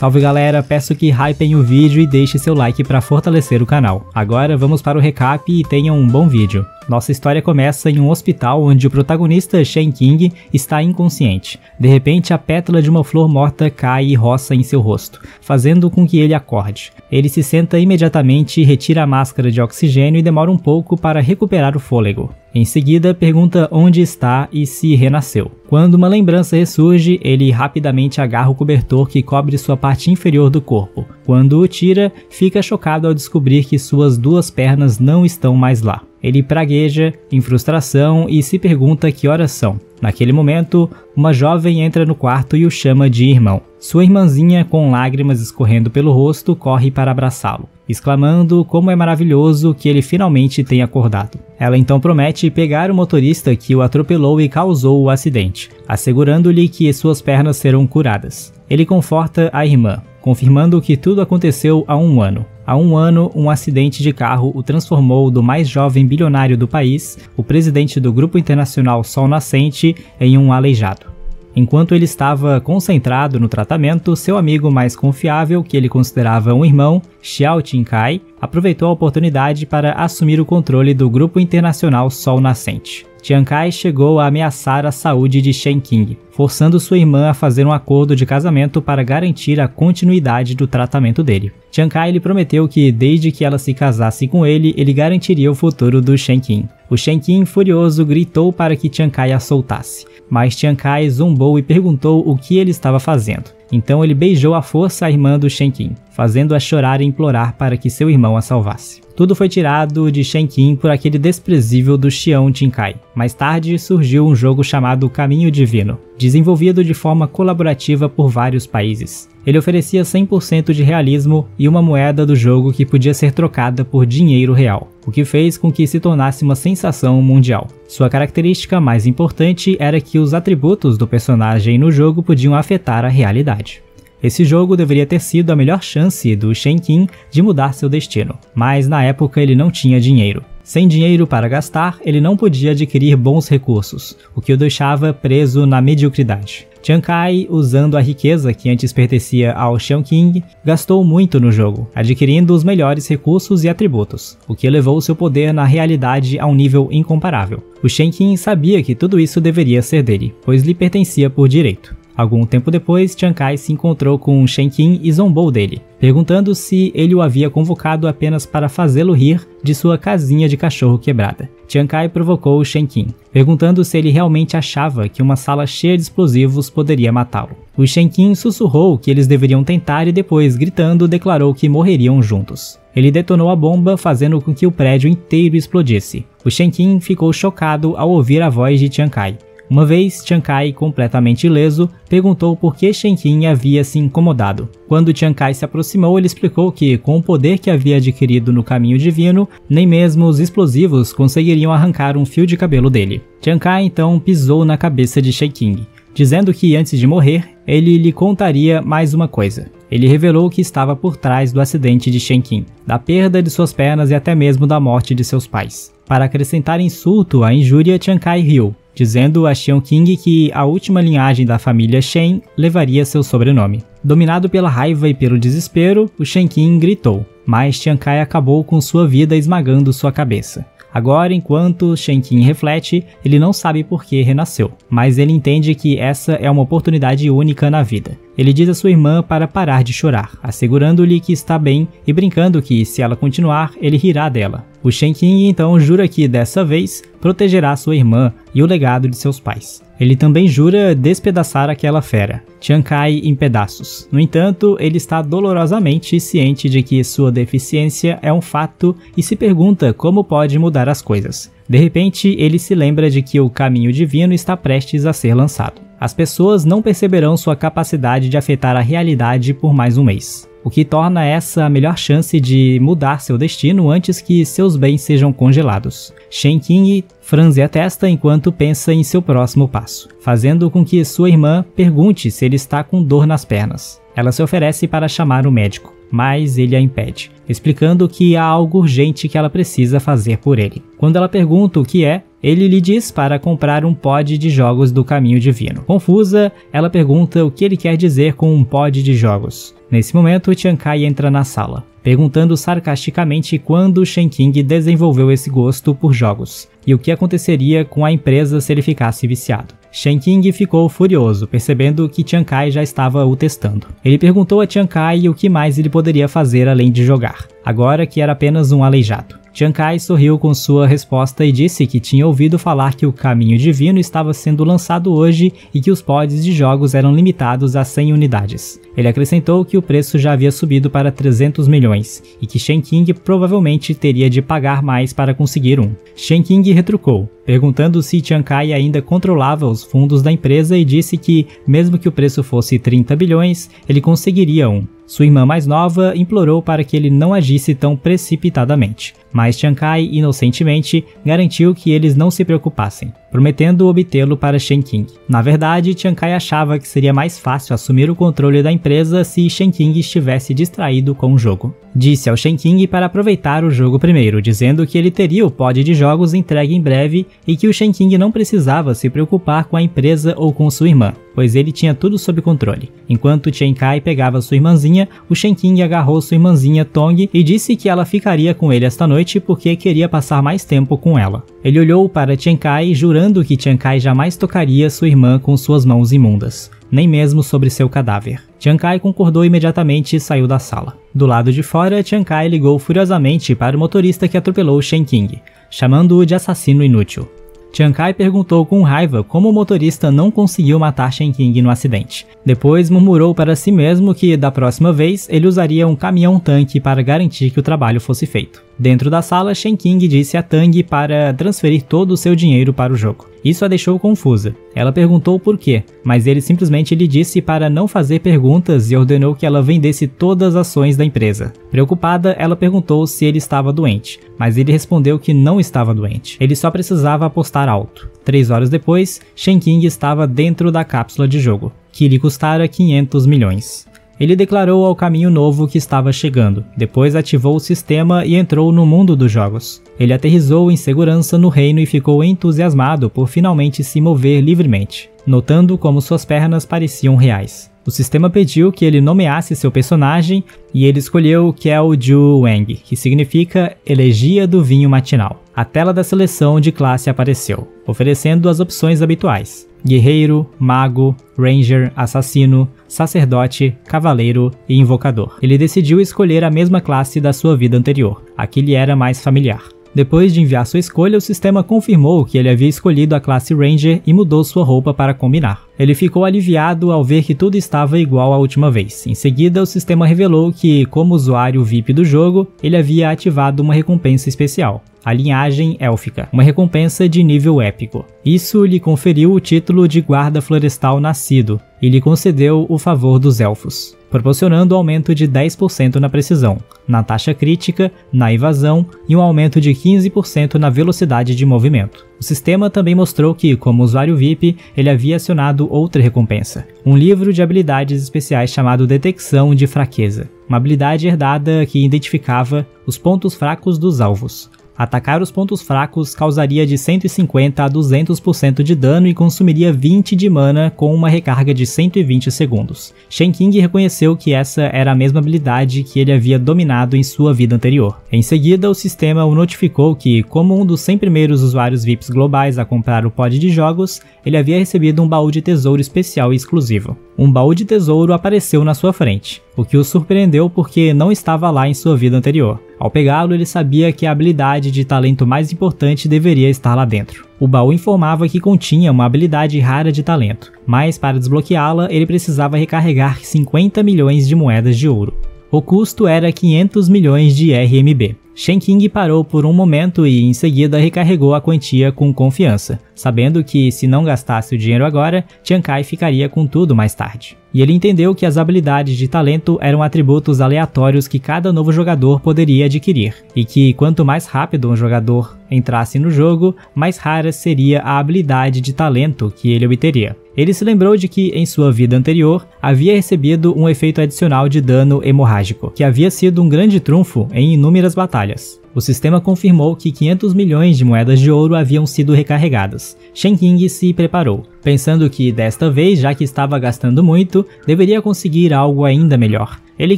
Salve galera, peço que hypem o vídeo e deixe seu like para fortalecer o canal. Agora vamos para o recap e tenham um bom vídeo. Nossa história começa em um hospital onde o protagonista Shen Qing está inconsciente. De repente, a pétala de uma flor morta cai e roça em seu rosto, fazendo com que ele acorde. Ele se senta imediatamente, retira a máscara de oxigênio e demora um pouco para recuperar o fôlego. Em seguida, pergunta onde está e se renasceu. Quando uma lembrança ressurge, ele rapidamente agarra o cobertor que cobre sua parte inferior do corpo. Quando o tira, fica chocado ao descobrir que suas duas pernas não estão mais lá. Ele pragueja em frustração e se pergunta que horas são. Naquele momento, uma jovem entra no quarto e o chama de irmão. Sua irmãzinha, com lágrimas escorrendo pelo rosto, corre para abraçá-lo, exclamando como é maravilhoso que ele finalmente tenha acordado. Ela então promete pegar o motorista que o atropelou e causou o acidente, assegurando-lhe que suas pernas serão curadas. Ele conforta a irmã, confirmando que tudo aconteceu há um ano. Há um ano, um acidente de carro o transformou do mais jovem bilionário do país, o presidente do Grupo Internacional Sol Nascente, em um aleijado. Enquanto ele estava concentrado no tratamento, seu amigo mais confiável, que ele considerava um irmão, Xiao Qingkai, aproveitou a oportunidade para assumir o controle do Grupo Internacional Sol Nascente. Qingkai chegou a ameaçar a saúde de Shen Qing, forçando sua irmã a fazer um acordo de casamento para garantir a continuidade do tratamento dele. Qingkai lhe prometeu que, desde que ela se casasse com ele garantiria o futuro do Shen Qing. O Shen Qing, furioso, gritou para que Qingkai a soltasse, mas Qingkai zombou e perguntou o que ele estava fazendo. Então ele beijou à força a irmã do Shen Qing, fazendo-a chorar e implorar para que seu irmão a salvasse. Tudo foi tirado de Shen Qing por aquele desprezível do Xiao Qingkai. Mais tarde surgiu um jogo chamado Caminho Divino, desenvolvido de forma colaborativa por vários países. Ele oferecia 100% de realismo e uma moeda do jogo que podia ser trocada por dinheiro real, o que fez com que se tornasse uma sensação mundial. Sua característica mais importante era que os atributos do personagem no jogo podiam afetar a realidade. Esse jogo deveria ter sido a melhor chance do Shen Qing de mudar seu destino, mas na época ele não tinha dinheiro. Sem dinheiro para gastar, ele não podia adquirir bons recursos, o que o deixava preso na mediocridade. Qingkai, usando a riqueza que antes pertencia ao Xiao Qing, gastou muito no jogo, adquirindo os melhores recursos e atributos, o que elevou seu poder na realidade a um nível incomparável. O Shen Qing sabia que tudo isso deveria ser dele, pois lhe pertencia por direito. Algum tempo depois, Qingkai se encontrou com Shen Qing e zombou dele, perguntando se ele o havia convocado apenas para fazê-lo rir de sua casinha de cachorro quebrada. Qingkai provocou Shen Qing, perguntando se ele realmente achava que uma sala cheia de explosivos poderia matá-lo. O Shen Qing sussurrou que eles deveriam tentar e depois, gritando, declarou que morreriam juntos. Ele detonou a bomba, fazendo com que o prédio inteiro explodisse. O Shen Qing ficou chocado ao ouvir a voz de Qingkai. Uma vez, Qingkai, completamente ileso, perguntou por que Shen Qing havia se incomodado. Quando Qingkai se aproximou, ele explicou que, com o poder que havia adquirido no Caminho Divino, nem mesmo os explosivos conseguiriam arrancar um fio de cabelo dele. Qingkai então pisou na cabeça de Shen Qing, dizendo que antes de morrer, ele lhe contaria mais uma coisa. Ele revelou que estava por trás do acidente de Shen Qing, da perda de suas pernas e até mesmo da morte de seus pais. Para acrescentar insulto à injúria, Qingkai riu, dizendo a Xiao Qing que a última linhagem da família Shen levaria seu sobrenome. Dominado pela raiva e pelo desespero, o Shen Qing gritou, mas Qingkai acabou com sua vida esmagando sua cabeça. Agora, enquanto Shen Qing reflete, ele não sabe por que renasceu, mas ele entende que essa é uma oportunidade única na vida. Ele diz a sua irmã para parar de chorar, assegurando-lhe que está bem e brincando que, se ela continuar, ele rirá dela. O Shen Qing então jura que, dessa vez, protegerá sua irmã e o legado de seus pais. Ele também jura despedaçar aquela fera, Qingkai, em pedaços. No entanto, ele está dolorosamente ciente de que sua deficiência é um fato e se pergunta como pode mudar as coisas. De repente, ele se lembra de que o Caminho Divino está prestes a ser lançado. As pessoas não perceberão sua capacidade de afetar a realidade por mais um mês, o que torna essa a melhor chance de mudar seu destino antes que seus bens sejam congelados. Shen Qing franze a testa enquanto pensa em seu próximo passo, fazendo com que sua irmã pergunte se ele está com dor nas pernas. Ela se oferece para chamar o médico, mas ele a impede, explicando que há algo urgente que ela precisa fazer por ele. Quando ela pergunta o que é, Ele lhe diz para comprar um pod de jogos do caminho divino. Confusa, ela pergunta o que ele quer dizer com um pod de jogos. Nesse momento, Chiang Kai entra na sala, perguntando sarcasticamente quando Shen Qing desenvolveu esse gosto por jogos, e o que aconteceria com a empresa se ele ficasse viciado. Shen Qing ficou furioso, percebendo que Chiang Kai já estava o testando. Ele perguntou a Chiang Kai o que mais ele poderia fazer além de jogar, agora que era apenas um aleijado. Chiang Kai sorriu com sua resposta e disse que tinha ouvido falar que o Caminho Divino estava sendo lançado hoje e que os pods de jogos eram limitados a 100 unidades. Ele acrescentou que o preço já havia subido para 300 milhões e que Shen Qing provavelmente teria de pagar mais para conseguir um. Shen Qing retrucou, perguntando se Chiang Kai ainda controlava os fundos da empresa e disse que, mesmo que o preço fosse 30 bilhões, ele conseguiria um. Sua irmã mais nova implorou para que ele não agisse tão precipitadamente, mas Chiang Kai, inocentemente, garantiu que eles não se preocupassem, prometendo obtê-lo para Shen Qing. Na verdade, Chiang Kai achava que seria mais fácil assumir o controle da empresa se Shen Qing estivesse distraído com o jogo. Disse ao Shen Qing para aproveitar o jogo primeiro, dizendo que ele teria o pod de jogos entregue em breve e que o Shen Qing não precisava se preocupar com a empresa ou com sua irmã, pois ele tinha tudo sob controle. Enquanto Chiang Kai pegava sua irmãzinha, o Shen Qing agarrou sua irmãzinha Tong e disse que ela ficaria com ele esta noite porque queria passar mais tempo com ela. Ele olhou para Chiang Kai, jurando que Chiang Kai jamais tocaria sua irmã com suas mãos imundas, nem mesmo sobre seu cadáver. Chiang Kai concordou imediatamente e saiu da sala. Do lado de fora, Chiang Kai ligou furiosamente para o motorista que atropelou Shen Qing, chamando-o de assassino inútil. Chiang Kai perguntou com raiva como o motorista não conseguiu matar Shen Qing no acidente. Depois murmurou para si mesmo que, da próxima vez, ele usaria um caminhão-tanque para garantir que o trabalho fosse feito. Dentro da sala, Shen Qing disse a Tang para transferir todo o seu dinheiro para o jogo. Isso a deixou confusa. Ela perguntou por quê, mas ele simplesmente lhe disse para não fazer perguntas e ordenou que ela vendesse todas as ações da empresa. Preocupada, ela perguntou se ele estava doente, mas ele respondeu que não estava doente. Ele só precisava apostar alto. 3 horas depois, Shen Qing estava dentro da cápsula de jogo, que lhe custara 500 milhões. Ele declarou ao Caminho Novo que estava chegando, depois ativou o sistema e entrou no mundo dos jogos. Ele aterrissou em segurança no reino e ficou entusiasmado por finalmente se mover livremente, notando como suas pernas pareciam reais. O sistema pediu que ele nomeasse seu personagem e ele escolheu Kel Ju Wang, que significa Elegia do Vinho Matinal. A tela da seleção de classe apareceu, oferecendo as opções habituais: Guerreiro, Mago, Ranger, Assassino, Sacerdote, Cavaleiro e Invocador. Ele decidiu escolher a mesma classe da sua vida anterior, a que lhe era mais familiar. Depois de enviar sua escolha, o sistema confirmou que ele havia escolhido a classe Ranger e mudou sua roupa para combinar. Ele ficou aliviado ao ver que tudo estava igual à última vez. Em seguida, o sistema revelou que, como usuário VIP do jogo, ele havia ativado uma recompensa especial: a linhagem élfica, uma recompensa de nível épico. Isso lhe conferiu o título de guarda florestal nascido e lhe concedeu o favor dos elfos, proporcionando um aumento de 10% na precisão, na taxa crítica, na evasão e um aumento de 15% na velocidade de movimento. O sistema também mostrou que, como usuário VIP, ele havia acionado outra recompensa: um livro de habilidades especiais chamado Detecção de Fraqueza, uma habilidade herdada que identificava os pontos fracos dos alvos. Atacar os pontos fracos causaria de 150 a 200% de dano e consumiria 20 de mana com uma recarga de 120 segundos. Shen Qing reconheceu que essa era a mesma habilidade que ele havia dominado em sua vida anterior. Em seguida, o sistema o notificou que, como um dos 100 primeiros usuários VIPs globais a comprar o pod de jogos, ele havia recebido um baú de tesouro especial e exclusivo. Um baú de tesouro apareceu na sua frente, o que o surpreendeu porque não estava lá em sua vida anterior. Ao pegá-lo, ele sabia que a habilidade de talento mais importante deveria estar lá dentro. O baú informava que continha uma habilidade rara de talento, mas para desbloqueá-la ele precisava recarregar 50 milhões de moedas de ouro. O custo era 500 milhões de RMB. Shen Qing parou por um momento e em seguida recarregou a quantia com confiança, sabendo que se não gastasse o dinheiro agora, Chiang Kai ficaria com tudo mais tarde. E ele entendeu que as habilidades de talento eram atributos aleatórios que cada novo jogador poderia adquirir, e que quanto mais rápido um jogador entrasse no jogo, mais rara seria a habilidade de talento que ele obteria. Ele se lembrou de que, em sua vida anterior, havia recebido um efeito adicional de dano hemorrágico, que havia sido um grande trunfo em inúmeras batalhas. O sistema confirmou que 500 milhões de moedas de ouro haviam sido recarregadas. Shen Qing se preparou, pensando que desta vez, já que estava gastando muito, deveria conseguir algo ainda melhor. Ele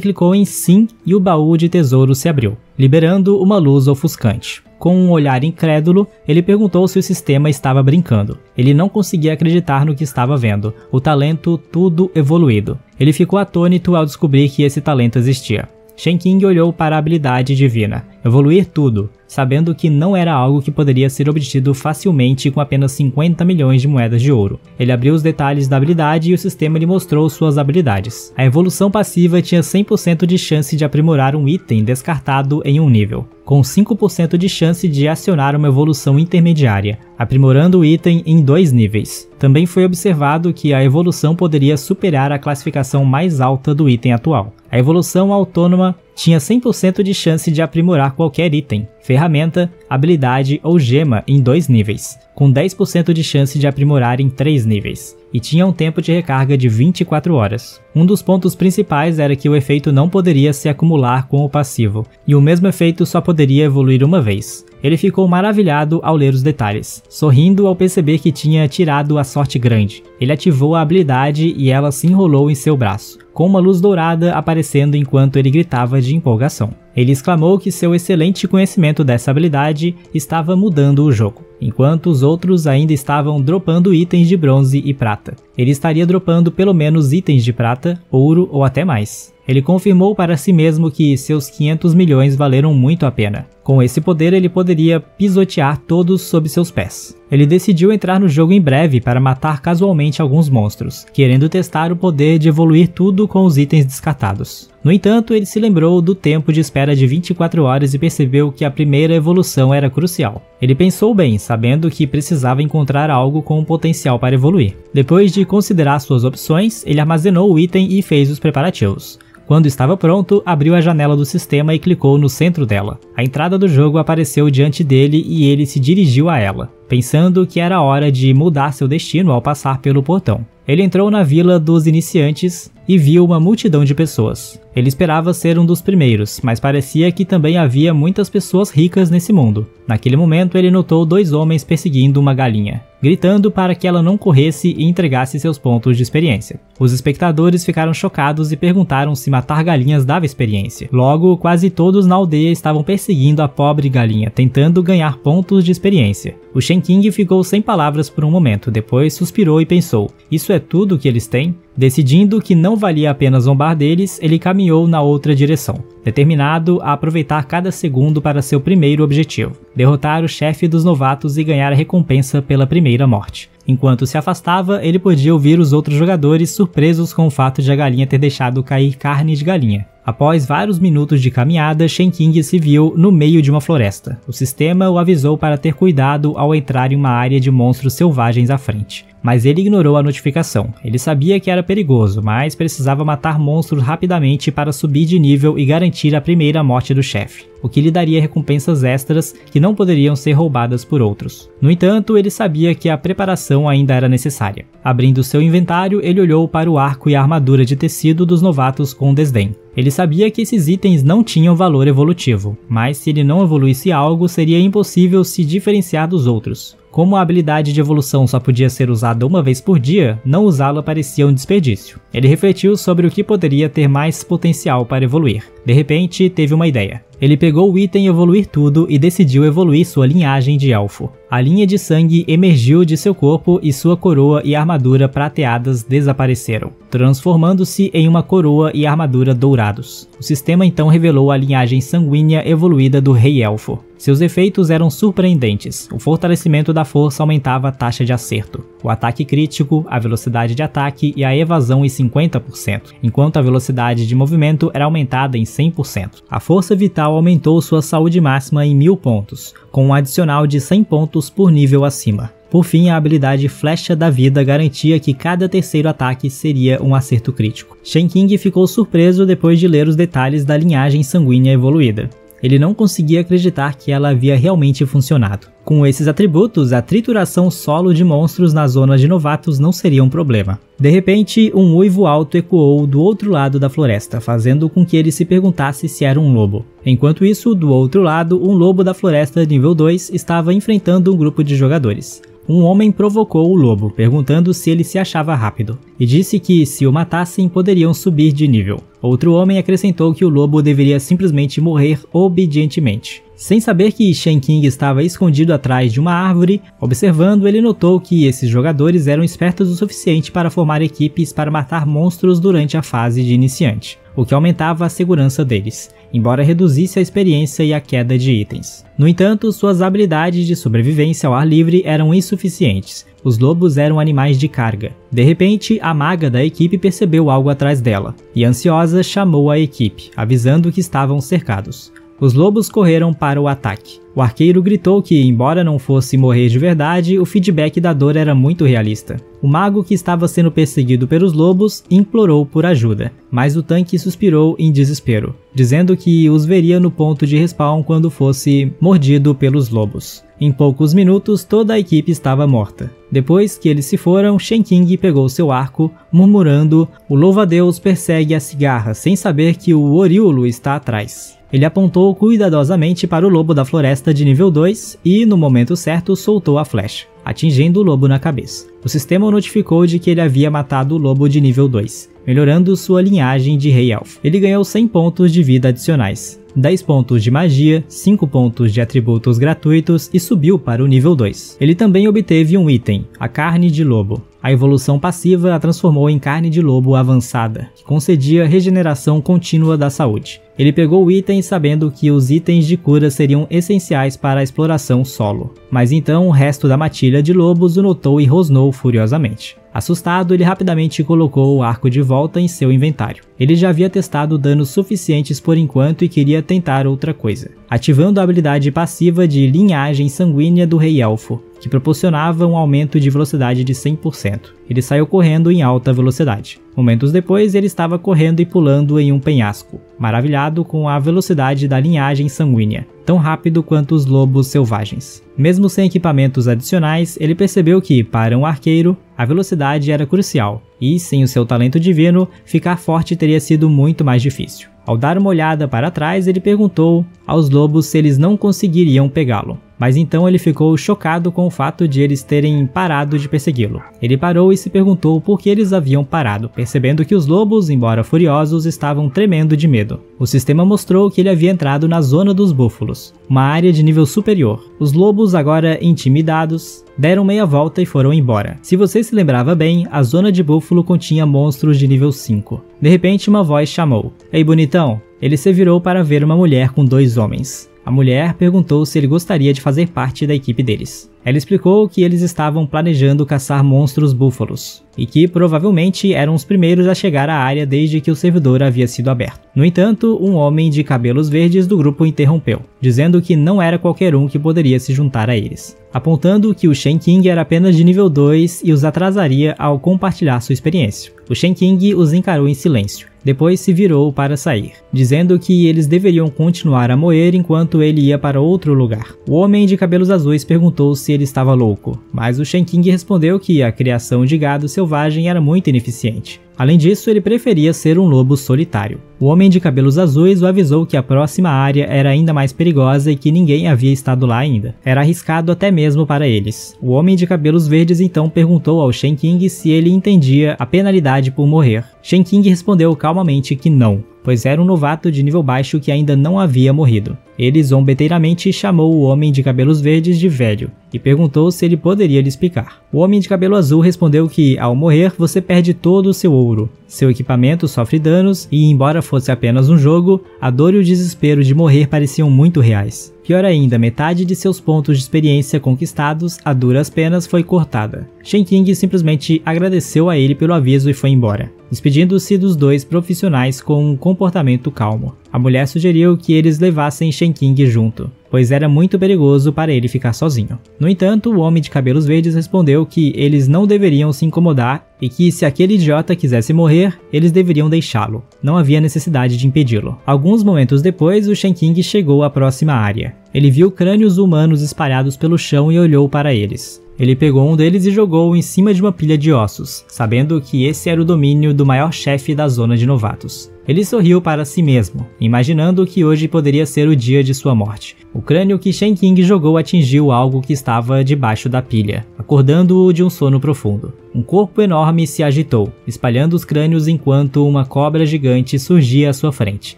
clicou em sim e o baú de tesouro se abriu, liberando uma luz ofuscante. Com um olhar incrédulo, ele perguntou se o sistema estava brincando. Ele não conseguia acreditar no que estava vendo, o talento tudo evoluído. Ele ficou atônito ao descobrir que esse talento existia. Shen Qing olhou para a habilidade divina, evoluir tudo, sabendo que não era algo que poderia ser obtido facilmente com apenas 50 milhões de moedas de ouro. Ele abriu os detalhes da habilidade e o sistema lhe mostrou suas habilidades. A evolução passiva tinha 100% de chance de aprimorar um item descartado em um nível, com 5% de chance de acionar uma evolução intermediária, aprimorando o item em 2 níveis. Também foi observado que a evolução poderia superar a classificação mais alta do item atual. A evolução autônoma tinha 100% de chance de aprimorar qualquer item, ferramenta, habilidade ou gema em 2 níveis, com 10% de chance de aprimorar em 3 níveis, e tinha um tempo de recarga de 24 horas. Um dos pontos principais era que o efeito não poderia se acumular com o passivo, e o mesmo efeito só poderia evoluir uma vez. Ele ficou maravilhado ao ler os detalhes, sorrindo ao perceber que tinha tirado a sorte grande. Ele ativou a habilidade e ela se enrolou em seu braço, com uma luz dourada aparecendo enquanto ele gritava de empolgação. Ele exclamou que seu excelente conhecimento dessa habilidade estava mudando o jogo, enquanto os outros ainda estavam dropando itens de bronze e prata. Ele estaria dropando pelo menos itens de prata, ouro ou até mais. Ele confirmou para si mesmo que seus 500 milhões valeram muito a pena. Com esse poder ele poderia pisotear todos sob seus pés. Ele decidiu entrar no jogo em breve para matar casualmente alguns monstros, querendo testar o poder de evoluir tudo com os itens descartados. No entanto, ele se lembrou do tempo de espera de 24 horas e percebeu que a primeira evolução era crucial. Ele pensou bem, sabendo que precisava encontrar algo com um potencial para evoluir. Depois de considerar suas opções, ele armazenou o item e fez os preparativos. Quando estava pronto, abriu a janela do sistema e clicou no centro dela. A entrada do jogo apareceu diante dele e ele se dirigiu a ela, pensando que era hora de mudar seu destino ao passar pelo portão. Ele entrou na vila dos iniciantes e viu uma multidão de pessoas. Ele esperava ser um dos primeiros, mas parecia que também havia muitas pessoas ricas nesse mundo. Naquele momento, ele notou 2 homens perseguindo uma galinha, gritando para que ela não corresse e entregasse seus pontos de experiência. Os espectadores ficaram chocados e perguntaram se matar galinhas dava experiência. Logo, quase todos na aldeia estavam perseguindo a pobre galinha, tentando ganhar pontos de experiência. O Shen Qing ficou sem palavras por um momento, depois suspirou e pensou: isso é tudo que eles têm? Decidindo que não valia a pena zombar deles, ele caminhou na outra direção, determinado a aproveitar cada segundo para seu primeiro objetivo: derrotar o chefe dos novatos e ganhar a recompensa pela primeira morte. Enquanto se afastava, ele podia ouvir os outros jogadores surpresos com o fato de a galinha ter deixado cair carne de galinha. Após vários minutos de caminhada, Shen Qing se viu no meio de uma floresta. O sistema o avisou para ter cuidado ao entrar em uma área de monstros selvagens à frente, mas ele ignorou a notificação. Ele sabia que era perigoso, mas precisava matar monstros rapidamente para subir de nível e garantir a primeira morte do chefe, o que lhe daria recompensas extras que não poderiam ser roubadas por outros. No entanto, ele sabia que a preparação ainda era necessária. Abrindo seu inventário, ele olhou para o arco e a armadura de tecido dos novatos com desdém. Ele sabia que esses itens não tinham valor evolutivo, mas se ele não evoluísse algo, seria impossível se diferenciar dos outros. Como a habilidade de evolução só podia ser usada uma vez por dia, não usá-la parecia um desperdício. Ele refletiu sobre o que poderia ter mais potencial para evoluir. De repente, teve uma ideia. Ele pegou o item Evoluir Tudo e decidiu evoluir sua linhagem de elfo. A linha de sangue emergiu de seu corpo e sua coroa e armadura prateadas desapareceram, transformando-se em uma coroa e armadura dourados. O sistema então revelou a linhagem sanguínea evoluída do Rei Elfo. Seus efeitos eram surpreendentes. O fortalecimento da força aumentava a taxa de acerto, o ataque crítico, a velocidade de ataque e a evasão em 50%, enquanto a velocidade de movimento era aumentada em 100%. A força vital aumentou sua saúde máxima em 1000 pontos, com um adicional de 100 pontos por nível acima. Por fim, a habilidade Flecha da Vida garantia que cada terceiro ataque seria um acerto crítico. Shen Qing ficou surpreso depois de ler os detalhes da linhagem sanguínea evoluída. Ele não conseguia acreditar que ela havia realmente funcionado. Com esses atributos, a trituração solo de monstros na zona de novatos não seria um problema. De repente, um uivo alto ecoou do outro lado da floresta, fazendo com que ele se perguntasse se era um lobo. Enquanto isso, do outro lado, um lobo da floresta nível 2 estava enfrentando um grupo de jogadores. Um homem provocou o lobo, perguntando se ele se achava rápido, e disse que, se o matassem, poderiam subir de nível. Outro homem acrescentou que o lobo deveria simplesmente morrer obedientemente. Sem saber que Shen Qing estava escondido atrás de uma árvore, observando, ele notou que esses jogadores eram espertos o suficiente para formar equipes para matar monstros durante a fase de iniciante, o que aumentava a segurança deles, embora reduzisse a experiência e a queda de itens. No entanto, suas habilidades de sobrevivência ao ar livre eram insuficientes. Os lobos eram animais de carga. De repente, a maga da equipe percebeu algo atrás dela, e ansiosa chamou a equipe, avisando que estavam cercados. Os lobos correram para o ataque. O arqueiro gritou que, embora não fosse morrer de verdade, o feedback da dor era muito realista. O mago, que estava sendo perseguido pelos lobos, implorou por ajuda, mas o tanque suspirou em desespero, dizendo que os veria no ponto de respawn quando fosse mordido pelos lobos. Em poucos minutos, toda a equipe estava morta. Depois que eles se foram, Shen Qing pegou seu arco, murmurando: "O louva-a-Deus persegue a cigarra, sem saber que o Oriulo está atrás." Ele apontou cuidadosamente para o lobo da floresta de nível 2 e, no momento certo, soltou a flecha, atingindo o lobo na cabeça. O sistema o notificou de que ele havia matado o lobo de nível 2, melhorando sua linhagem de Rei Elfo. Ele ganhou 100 pontos de vida adicionais, 10 pontos de magia, 5 pontos de atributos gratuitos e subiu para o nível 2. Ele também obteve um item, a carne de lobo. A evolução passiva a transformou em carne de lobo avançada, que concedia regeneração contínua da saúde. Ele pegou o item sabendo que os itens de cura seriam essenciais para a exploração solo, mas então o resto da matilha de lobos o notou e rosnou furiosamente. Assustado, ele rapidamente colocou o arco de volta em seu inventário. Ele já havia testado danos suficientes por enquanto e queria tentar outra coisa, ativando a habilidade passiva de linhagem sanguínea do Rei Elfo, que proporcionava um aumento de velocidade de 100%. Ele saiu correndo em alta velocidade. Momentos depois, ele estava correndo e pulando em um penhasco, maravilhado com a velocidade da linhagem sanguínea, tão rápido quanto os lobos selvagens. Mesmo sem equipamentos adicionais, ele percebeu que, para um arqueiro, a velocidade era crucial, e, sem o seu talento divino, ficar forte teria sido muito mais difícil. Ao dar uma olhada para trás, ele perguntou aos lobos se eles não conseguiriam pegá-lo. Mas então ele ficou chocado com o fato de eles terem parado de persegui-lo. Ele parou e se perguntou por que eles haviam parado, percebendo que os lobos, embora furiosos, estavam tremendo de medo. O sistema mostrou que ele havia entrado na Zona dos Búfalos, uma área de nível superior. Os lobos, agora intimidados, deram meia volta e foram embora. Se você se lembrava bem, a Zona de Búfalo continha monstros de nível 5. De repente, uma voz chamou: "Ei, bonitão!" Ele se virou para ver uma mulher com 2 homens. A mulher perguntou se ele gostaria de fazer parte da equipe deles. Ela explicou que eles estavam planejando caçar monstros búfalos, e que provavelmente eram os primeiros a chegar à área desde que o servidor havia sido aberto. No entanto, um homem de cabelos verdes do grupo interrompeu, dizendo que não era qualquer um que poderia se juntar a eles, apontando que o Shen Qing era apenas de nível 2 e os atrasaria ao compartilhar sua experiência. O Shen Qing os encarou em silêncio. Depois se virou para sair, dizendo que eles deveriam continuar a moer enquanto ele ia para outro lugar. O homem de cabelos azuis perguntou se ele estava louco, mas o Shen Qing respondeu que a criação de gado selvagem era muito ineficiente. Além disso, ele preferia ser um lobo solitário. O homem de cabelos azuis o avisou que a próxima área era ainda mais perigosa e que ninguém havia estado lá ainda. Era arriscado até mesmo para eles. O homem de cabelos verdes então perguntou ao Shen Qing se ele entendia a penalidade por morrer. Shen Qing respondeu calmamente que não, pois era um novato de nível baixo que ainda não havia morrido. Ele zombeteiramente chamou o homem de cabelos verdes de velho e perguntou se ele poderia lhe explicar. O homem de cabelo azul respondeu que, ao morrer, você perde todo o seu ouro. Seu equipamento sofre danos e, embora fosse apenas um jogo, a dor e o desespero de morrer pareciam muito reais. Pior ainda, metade de seus pontos de experiência conquistados a duras penas foi cortada. Shen Qing simplesmente agradeceu a ele pelo aviso e foi embora, despedindo-se dos 2 profissionais com um comportamento calmo. A mulher sugeriu que eles levassem Shen Qing junto, pois era muito perigoso para ele ficar sozinho. No entanto, o homem de cabelos verdes respondeu que eles não deveriam se incomodar e que se aquele idiota quisesse morrer, eles deveriam deixá-lo. Não havia necessidade de impedi-lo. Alguns momentos depois, o Shen Qing chegou à próxima área. Ele viu crânios humanos espalhados pelo chão e olhou para eles. Ele pegou um deles e jogou-o em cima de uma pilha de ossos, sabendo que esse era o domínio do maior chefe da zona de novatos. Ele sorriu para si mesmo, imaginando que hoje poderia ser o dia de sua morte. O crânio que Shen Qing jogou atingiu algo que estava debaixo da pilha, acordando-o de um sono profundo. Um corpo enorme se agitou, espalhando os crânios enquanto uma cobra gigante surgia à sua frente.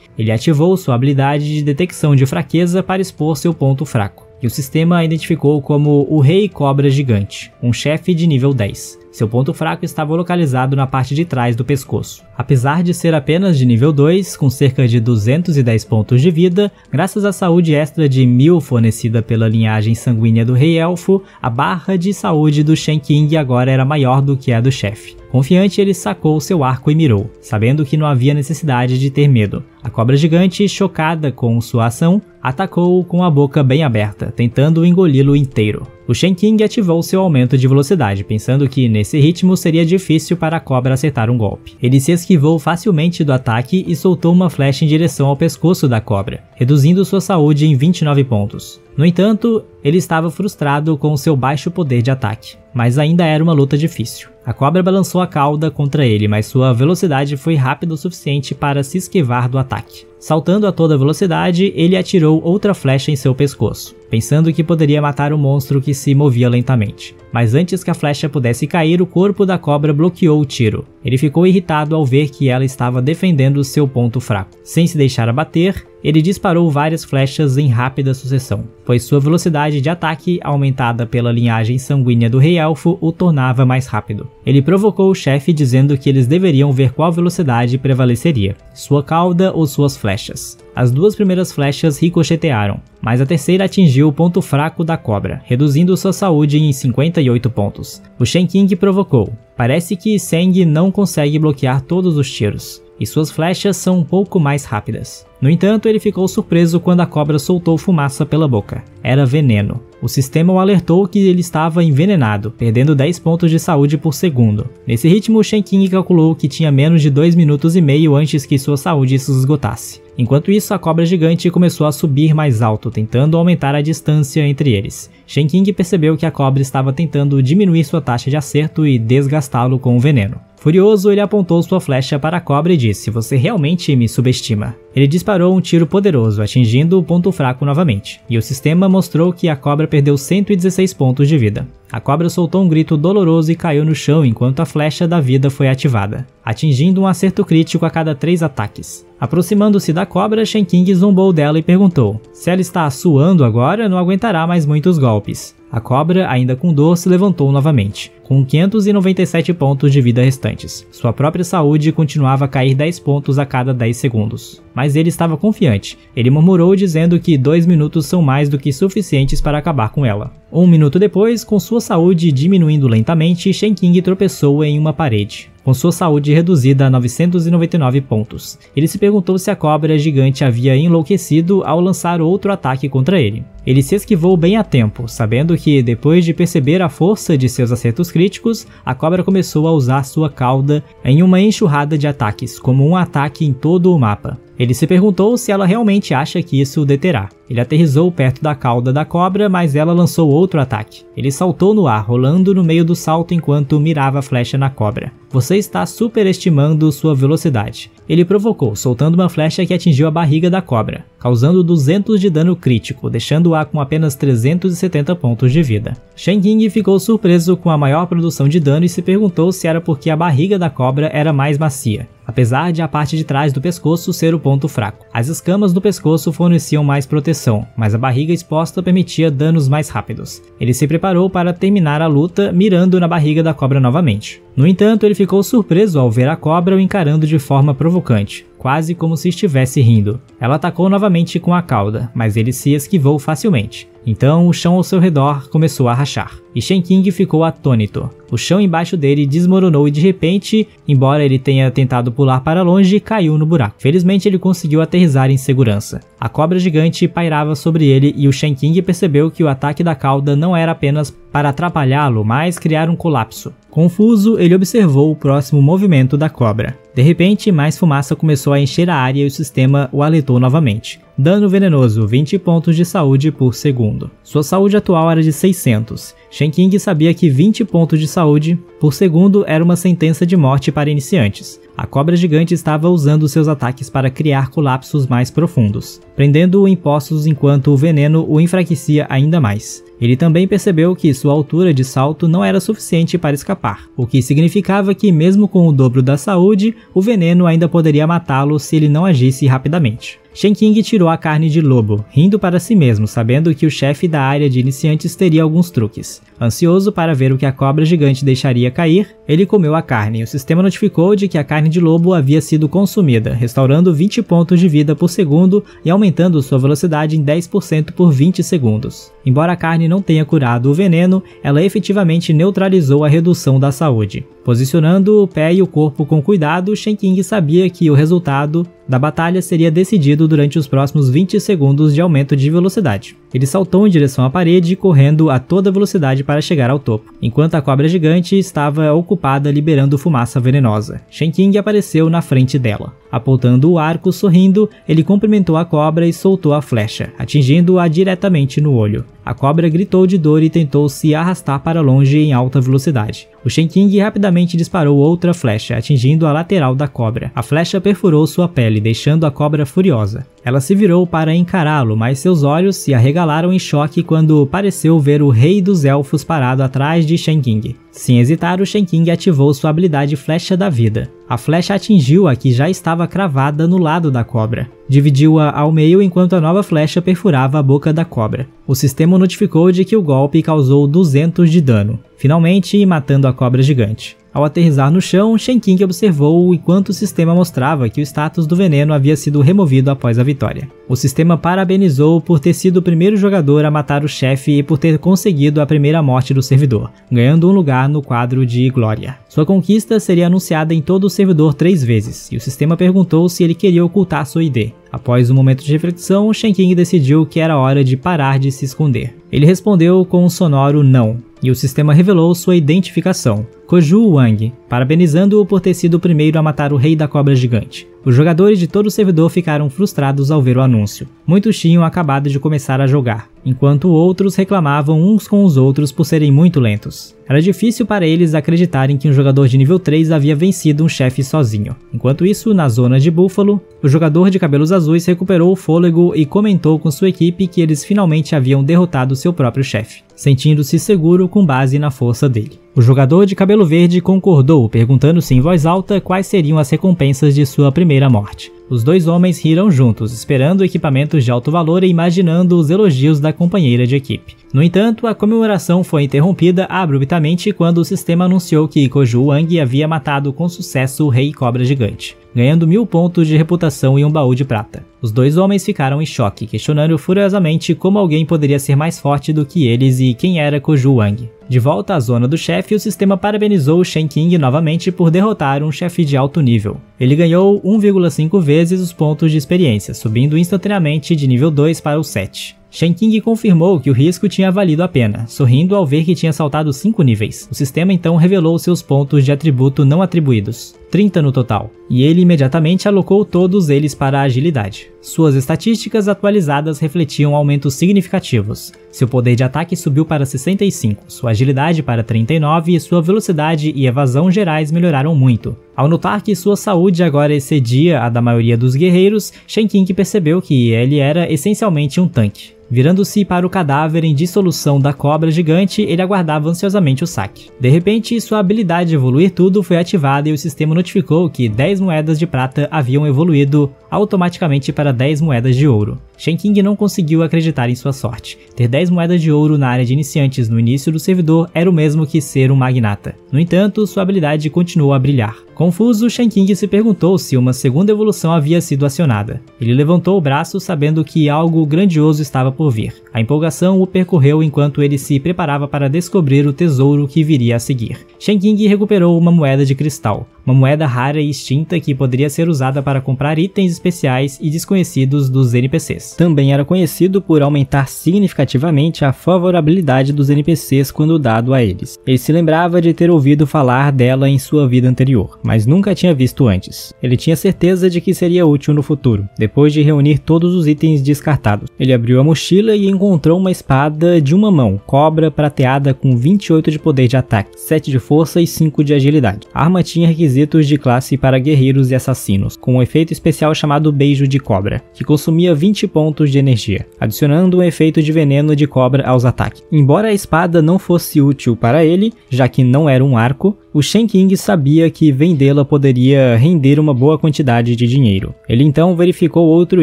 Ele ativou sua habilidade de detecção de fraqueza para expor seu ponto fraco, e o sistema a identificou como o Rei Cobra Gigante, um chefe de nível 10. Seu ponto fraco estava localizado na parte de trás do pescoço. Apesar de ser apenas de nível 2, com cerca de 210 pontos de vida, graças à saúde extra de 1000 fornecida pela linhagem sanguínea do Rei Elfo, a barra de saúde do Shen Qing agora era maior do que a do chefe. Confiante, ele sacou seu arco e mirou, sabendo que não havia necessidade de ter medo. A cobra gigante, chocada com sua ação, atacou-o com a boca bem aberta, tentando engoli-lo inteiro. O Shen Qing ativou seu aumento de velocidade, pensando que nesse ritmo seria difícil para a cobra acertar um golpe. Ele se esquivou facilmente do ataque e soltou uma flecha em direção ao pescoço da cobra, reduzindo sua saúde em 29 pontos. No entanto, ele estava frustrado com seu baixo poder de ataque, mas ainda era uma luta difícil. A cobra balançou a cauda contra ele, mas sua velocidade foi rápida o suficiente para se esquivar do ataque. Saltando a toda velocidade, ele atirou outra flecha em seu pescoço, pensando que poderia matar o monstro que se movia lentamente. Mas antes que a flecha pudesse cair, o corpo da cobra bloqueou o tiro. Ele ficou irritado ao ver que ela estava defendendo seu ponto fraco. Sem se deixar abater, ele disparou várias flechas em rápida sucessão, pois sua velocidade de ataque, aumentada pela linhagem sanguínea do Rei Elfo, o tornava mais rápido. Ele provocou o chefe dizendo que eles deveriam ver qual velocidade prevaleceria, sua cauda ou suas flechas. As duas primeiras flechas ricochetearam, mas a terceira atingiu o ponto fraco da cobra, reduzindo sua saúde em 58 pontos. O Shen Qing provocou. Parece que Zheng não consegue bloquear todos os tiros, e suas flechas são um pouco mais rápidas. No entanto, ele ficou surpreso quando a cobra soltou fumaça pela boca. Era veneno. O sistema o alertou que ele estava envenenado, perdendo 10 pontos de saúde por segundo. Nesse ritmo, Shen Qing calculou que tinha menos de 2 minutos e meio antes que sua saúde se esgotasse. Enquanto isso, a cobra gigante começou a subir mais alto, tentando aumentar a distância entre eles. Shen Qing percebeu que a cobra estava tentando diminuir sua taxa de acerto e desgastá-lo com o veneno. Furioso, ele apontou sua flecha para a cobra e disse: "Você realmente me subestima." Ele disparou um tiro poderoso, atingindo o ponto fraco novamente, e o sistema mostrou que a cobra perdeu 116 pontos de vida. A cobra soltou um grito doloroso e caiu no chão enquanto a flecha da vida foi ativada, atingindo um acerto crítico a cada 3 ataques. Aproximando-se da cobra, Shen Qing zombou dela e perguntou: "Se ela está suando agora, não aguentará mais muitos golpes." A cobra, ainda com dor, se levantou novamente, com 597 pontos de vida restantes. Sua própria saúde continuava a cair 10 pontos a cada 10 segundos. Mas ele estava confiante. Ele murmurou dizendo que 2 minutos são mais do que suficientes para acabar com ela. 1 minuto depois, com sua saúde diminuindo lentamente, Shen Qing tropeçou em uma parede, com sua saúde reduzida a 999 pontos. Ele se perguntou se a cobra gigante havia enlouquecido ao lançar outro ataque contra ele. Ele se esquivou bem a tempo, sabendo que, depois de perceber a força de seus acertos críticos, a cobra começou a usar sua cauda em uma enxurrada de ataques, como um ataque em todo o mapa. Ele se perguntou se ela realmente acha que isso o deterá. Ele aterrissou perto da cauda da cobra, mas ela lançou outro ataque. Ele saltou no ar, rolando no meio do salto enquanto mirava a flecha na cobra. "Você está superestimando sua velocidade." Ele provocou, soltando uma flecha que atingiu a barriga da cobra, causando 200 de dano crítico, deixando-a com apenas 370 pontos de vida. Shen Qing ficou surpreso com a maior produção de dano e se perguntou se era porque a barriga da cobra era mais macia, apesar de a parte de trás do pescoço ser o ponto fraco. As escamas do pescoço forneciam mais proteção, mas a barriga exposta permitia danos mais rápidos. Ele se preparou para terminar a luta, mirando na barriga da cobra novamente. No entanto, ele ficou surpreso ao ver a cobra o encarando de forma provocante, quase como se estivesse rindo. Ela atacou novamente com a cauda, mas ele se esquivou facilmente. Então o chão ao seu redor começou a rachar, e Shen Qing ficou atônito. O chão embaixo dele desmoronou e de repente, embora ele tenha tentado pular para longe, caiu no buraco. Felizmente ele conseguiu aterrissar em segurança. A cobra gigante pairava sobre ele e o Shen Qing percebeu que o ataque da cauda não era apenas para atrapalhá-lo, mas criar um colapso. Confuso, ele observou o próximo movimento da cobra. De repente, mais fumaça começou a encher a área e o sistema o alertou novamente. Dano venenoso, 20 pontos de saúde por segundo. Sua saúde atual era de 600. Shen Qing sabia que 20 pontos de saúde por segundo era uma sentença de morte para iniciantes. A cobra gigante estava usando seus ataques para criar colapsos mais profundos, prendendo-o em poços enquanto o veneno o enfraquecia ainda mais. Ele também percebeu que sua altura de salto não era suficiente para escapar, o que significava que mesmo com o dobro da saúde, o veneno ainda poderia matá-lo se ele não agisse rapidamente. Shen Qing tirou a carne de lobo, rindo para si mesmo, sabendo que o chefe da área de iniciantes teria alguns truques. Ansioso para ver o que a cobra gigante deixaria cair, ele comeu a carne e o sistema notificou de que a carne de lobo havia sido consumida, restaurando 20 pontos de vida por segundo e aumentando sua velocidade em 10% por 20 segundos. Embora a carne não tenha curado o veneno, ela efetivamente neutralizou a redução da saúde. Posicionando o pé e o corpo com cuidado, Shen Qing sabia que o resultado da batalha seria decidido durante os próximos 20 segundos de aumento de velocidade. Ele saltou em direção à parede, correndo a toda velocidade para chegar ao topo, enquanto a cobra gigante estava ocupada liberando fumaça venenosa. Shen Qing apareceu na frente dela. Apontando o arco, sorrindo, ele cumprimentou a cobra e soltou a flecha, atingindo-a diretamente no olho. A cobra gritou de dor e tentou se arrastar para longe em alta velocidade. O Shen Qing rapidamente disparou outra flecha, atingindo a lateral da cobra. A flecha perfurou sua pele, deixando a cobra furiosa. Ela se virou para encará-lo, mas seus olhos se arregalaram em choque quando pareceu ver o rei dos elfos parado atrás de Shen Qing. Sem hesitar, o Shen Qing ativou sua habilidade Flecha da Vida. A flecha atingiu a que já estava cravada no lado da cobra. Dividiu-a ao meio enquanto a nova flecha perfurava a boca da cobra. O sistema notificou de que o golpe causou 200 de dano, finalmente matando a cobra gigante. Ao aterrissar no chão, Shen Qing observou enquanto o sistema mostrava que o status do veneno havia sido removido após a vitória. O sistema parabenizou por ter sido o primeiro jogador a matar o chefe e por ter conseguido a primeira morte do servidor, ganhando um lugar no quadro de glória. Sua conquista seria anunciada em todo o servidor 3 vezes, e o sistema perguntou se ele queria ocultar sua ID. Após um momento de reflexão, Shen Qing decidiu que era hora de parar de se esconder. Ele respondeu com um sonoro não, e o sistema revelou sua identificação, Koju Wang, parabenizando-o por ter sido o primeiro a matar o rei da cobra gigante. Os jogadores de todo o servidor ficaram frustrados ao ver o anúncio. Muitos tinham acabado de começar a jogar, enquanto outros reclamavam uns com os outros por serem muito lentos. Era difícil para eles acreditarem que um jogador de nível 3 havia vencido um chefe sozinho. Enquanto isso, na zona de Búfalo, o jogador de cabelos azuis recuperou o fôlego e comentou com sua equipe que eles finalmente haviam derrotado seu próprio chefe, sentindo-se seguro com base na força dele. O jogador de cabelo verde concordou, perguntando-se em voz alta quais seriam as recompensas de sua primeira morte. Os dois homens riram juntos, esperando equipamentos de alto valor e imaginando os elogios da companheira de equipe. No entanto, a comemoração foi interrompida abruptamente quando o sistema anunciou que Koju Wang havia matado com sucesso o Rei Cobra Gigante, ganhando 1000 pontos de reputação e um baú de prata. Os dois homens ficaram em choque, questionando furiosamente como alguém poderia ser mais forte do que eles e quem era Koju Wang. De volta à zona do chefe, o sistema parabenizou Shen Qing novamente por derrotar um chefe de alto nível. Ele ganhou 1,5 vezes os pontos de experiência, subindo instantaneamente de nível 2 para o 7. Shen Qing confirmou que o risco tinha valido a pena, sorrindo ao ver que tinha saltado 5 níveis. O sistema então revelou seus pontos de atributo não atribuídos, 30 no total, e ele imediatamente alocou todos eles para a agilidade. Suas estatísticas atualizadas refletiam aumentos significativos. Seu poder de ataque subiu para 65, sua agilidade para 39 e sua velocidade e evasão gerais melhoraram muito. Ao notar que sua saúde agora excedia a da maioria dos guerreiros, Shen Qing percebeu que ele era essencialmente um tanque. Virando-se para o cadáver em dissolução da cobra gigante, ele aguardava ansiosamente o saque. De repente, sua habilidade de evoluir tudo foi ativada e o sistema notificou que 10 moedas de prata haviam evoluído automaticamente para 10 moedas de ouro. Shen Qing não conseguiu acreditar em sua sorte. Ter 10 moedas de ouro na área de iniciantes no início do servidor era o mesmo que ser um magnata. No entanto, sua habilidade continuou a brilhar. Confuso, Shen Qing se perguntou se uma segunda evolução havia sido acionada. Ele levantou o braço sabendo que algo grandioso estava por vir. A empolgação o percorreu enquanto ele se preparava para descobrir o tesouro que viria a seguir. Shen Qing recuperou uma moeda de cristal, uma moeda rara e extinta que poderia ser usada para comprar itens especiais e desconhecidos dos NPCs. Também era conhecido por aumentar significativamente a favorabilidade dos NPCs quando dado a eles. Ele se lembrava de ter ouvido falar dela em sua vida anterior, mas nunca tinha visto antes. Ele tinha certeza de que seria útil no futuro, depois de reunir todos os itens descartados. Ele abriu a mochila e encontrou uma espada de uma mão, cobra prateada com 28 de poder de ataque, 7 de força e 5 de agilidade. A arma tinha requisitos de classe para guerreiros e assassinos, com um efeito especial chamado Beijo de Cobra, que consumia 20 pontos de energia, adicionando um efeito de veneno de cobra aos ataques. Embora a espada não fosse útil para ele, já que não era um arco, o Shen Qing sabia que vendê-la poderia render uma boa quantidade de dinheiro. Ele então verificou outro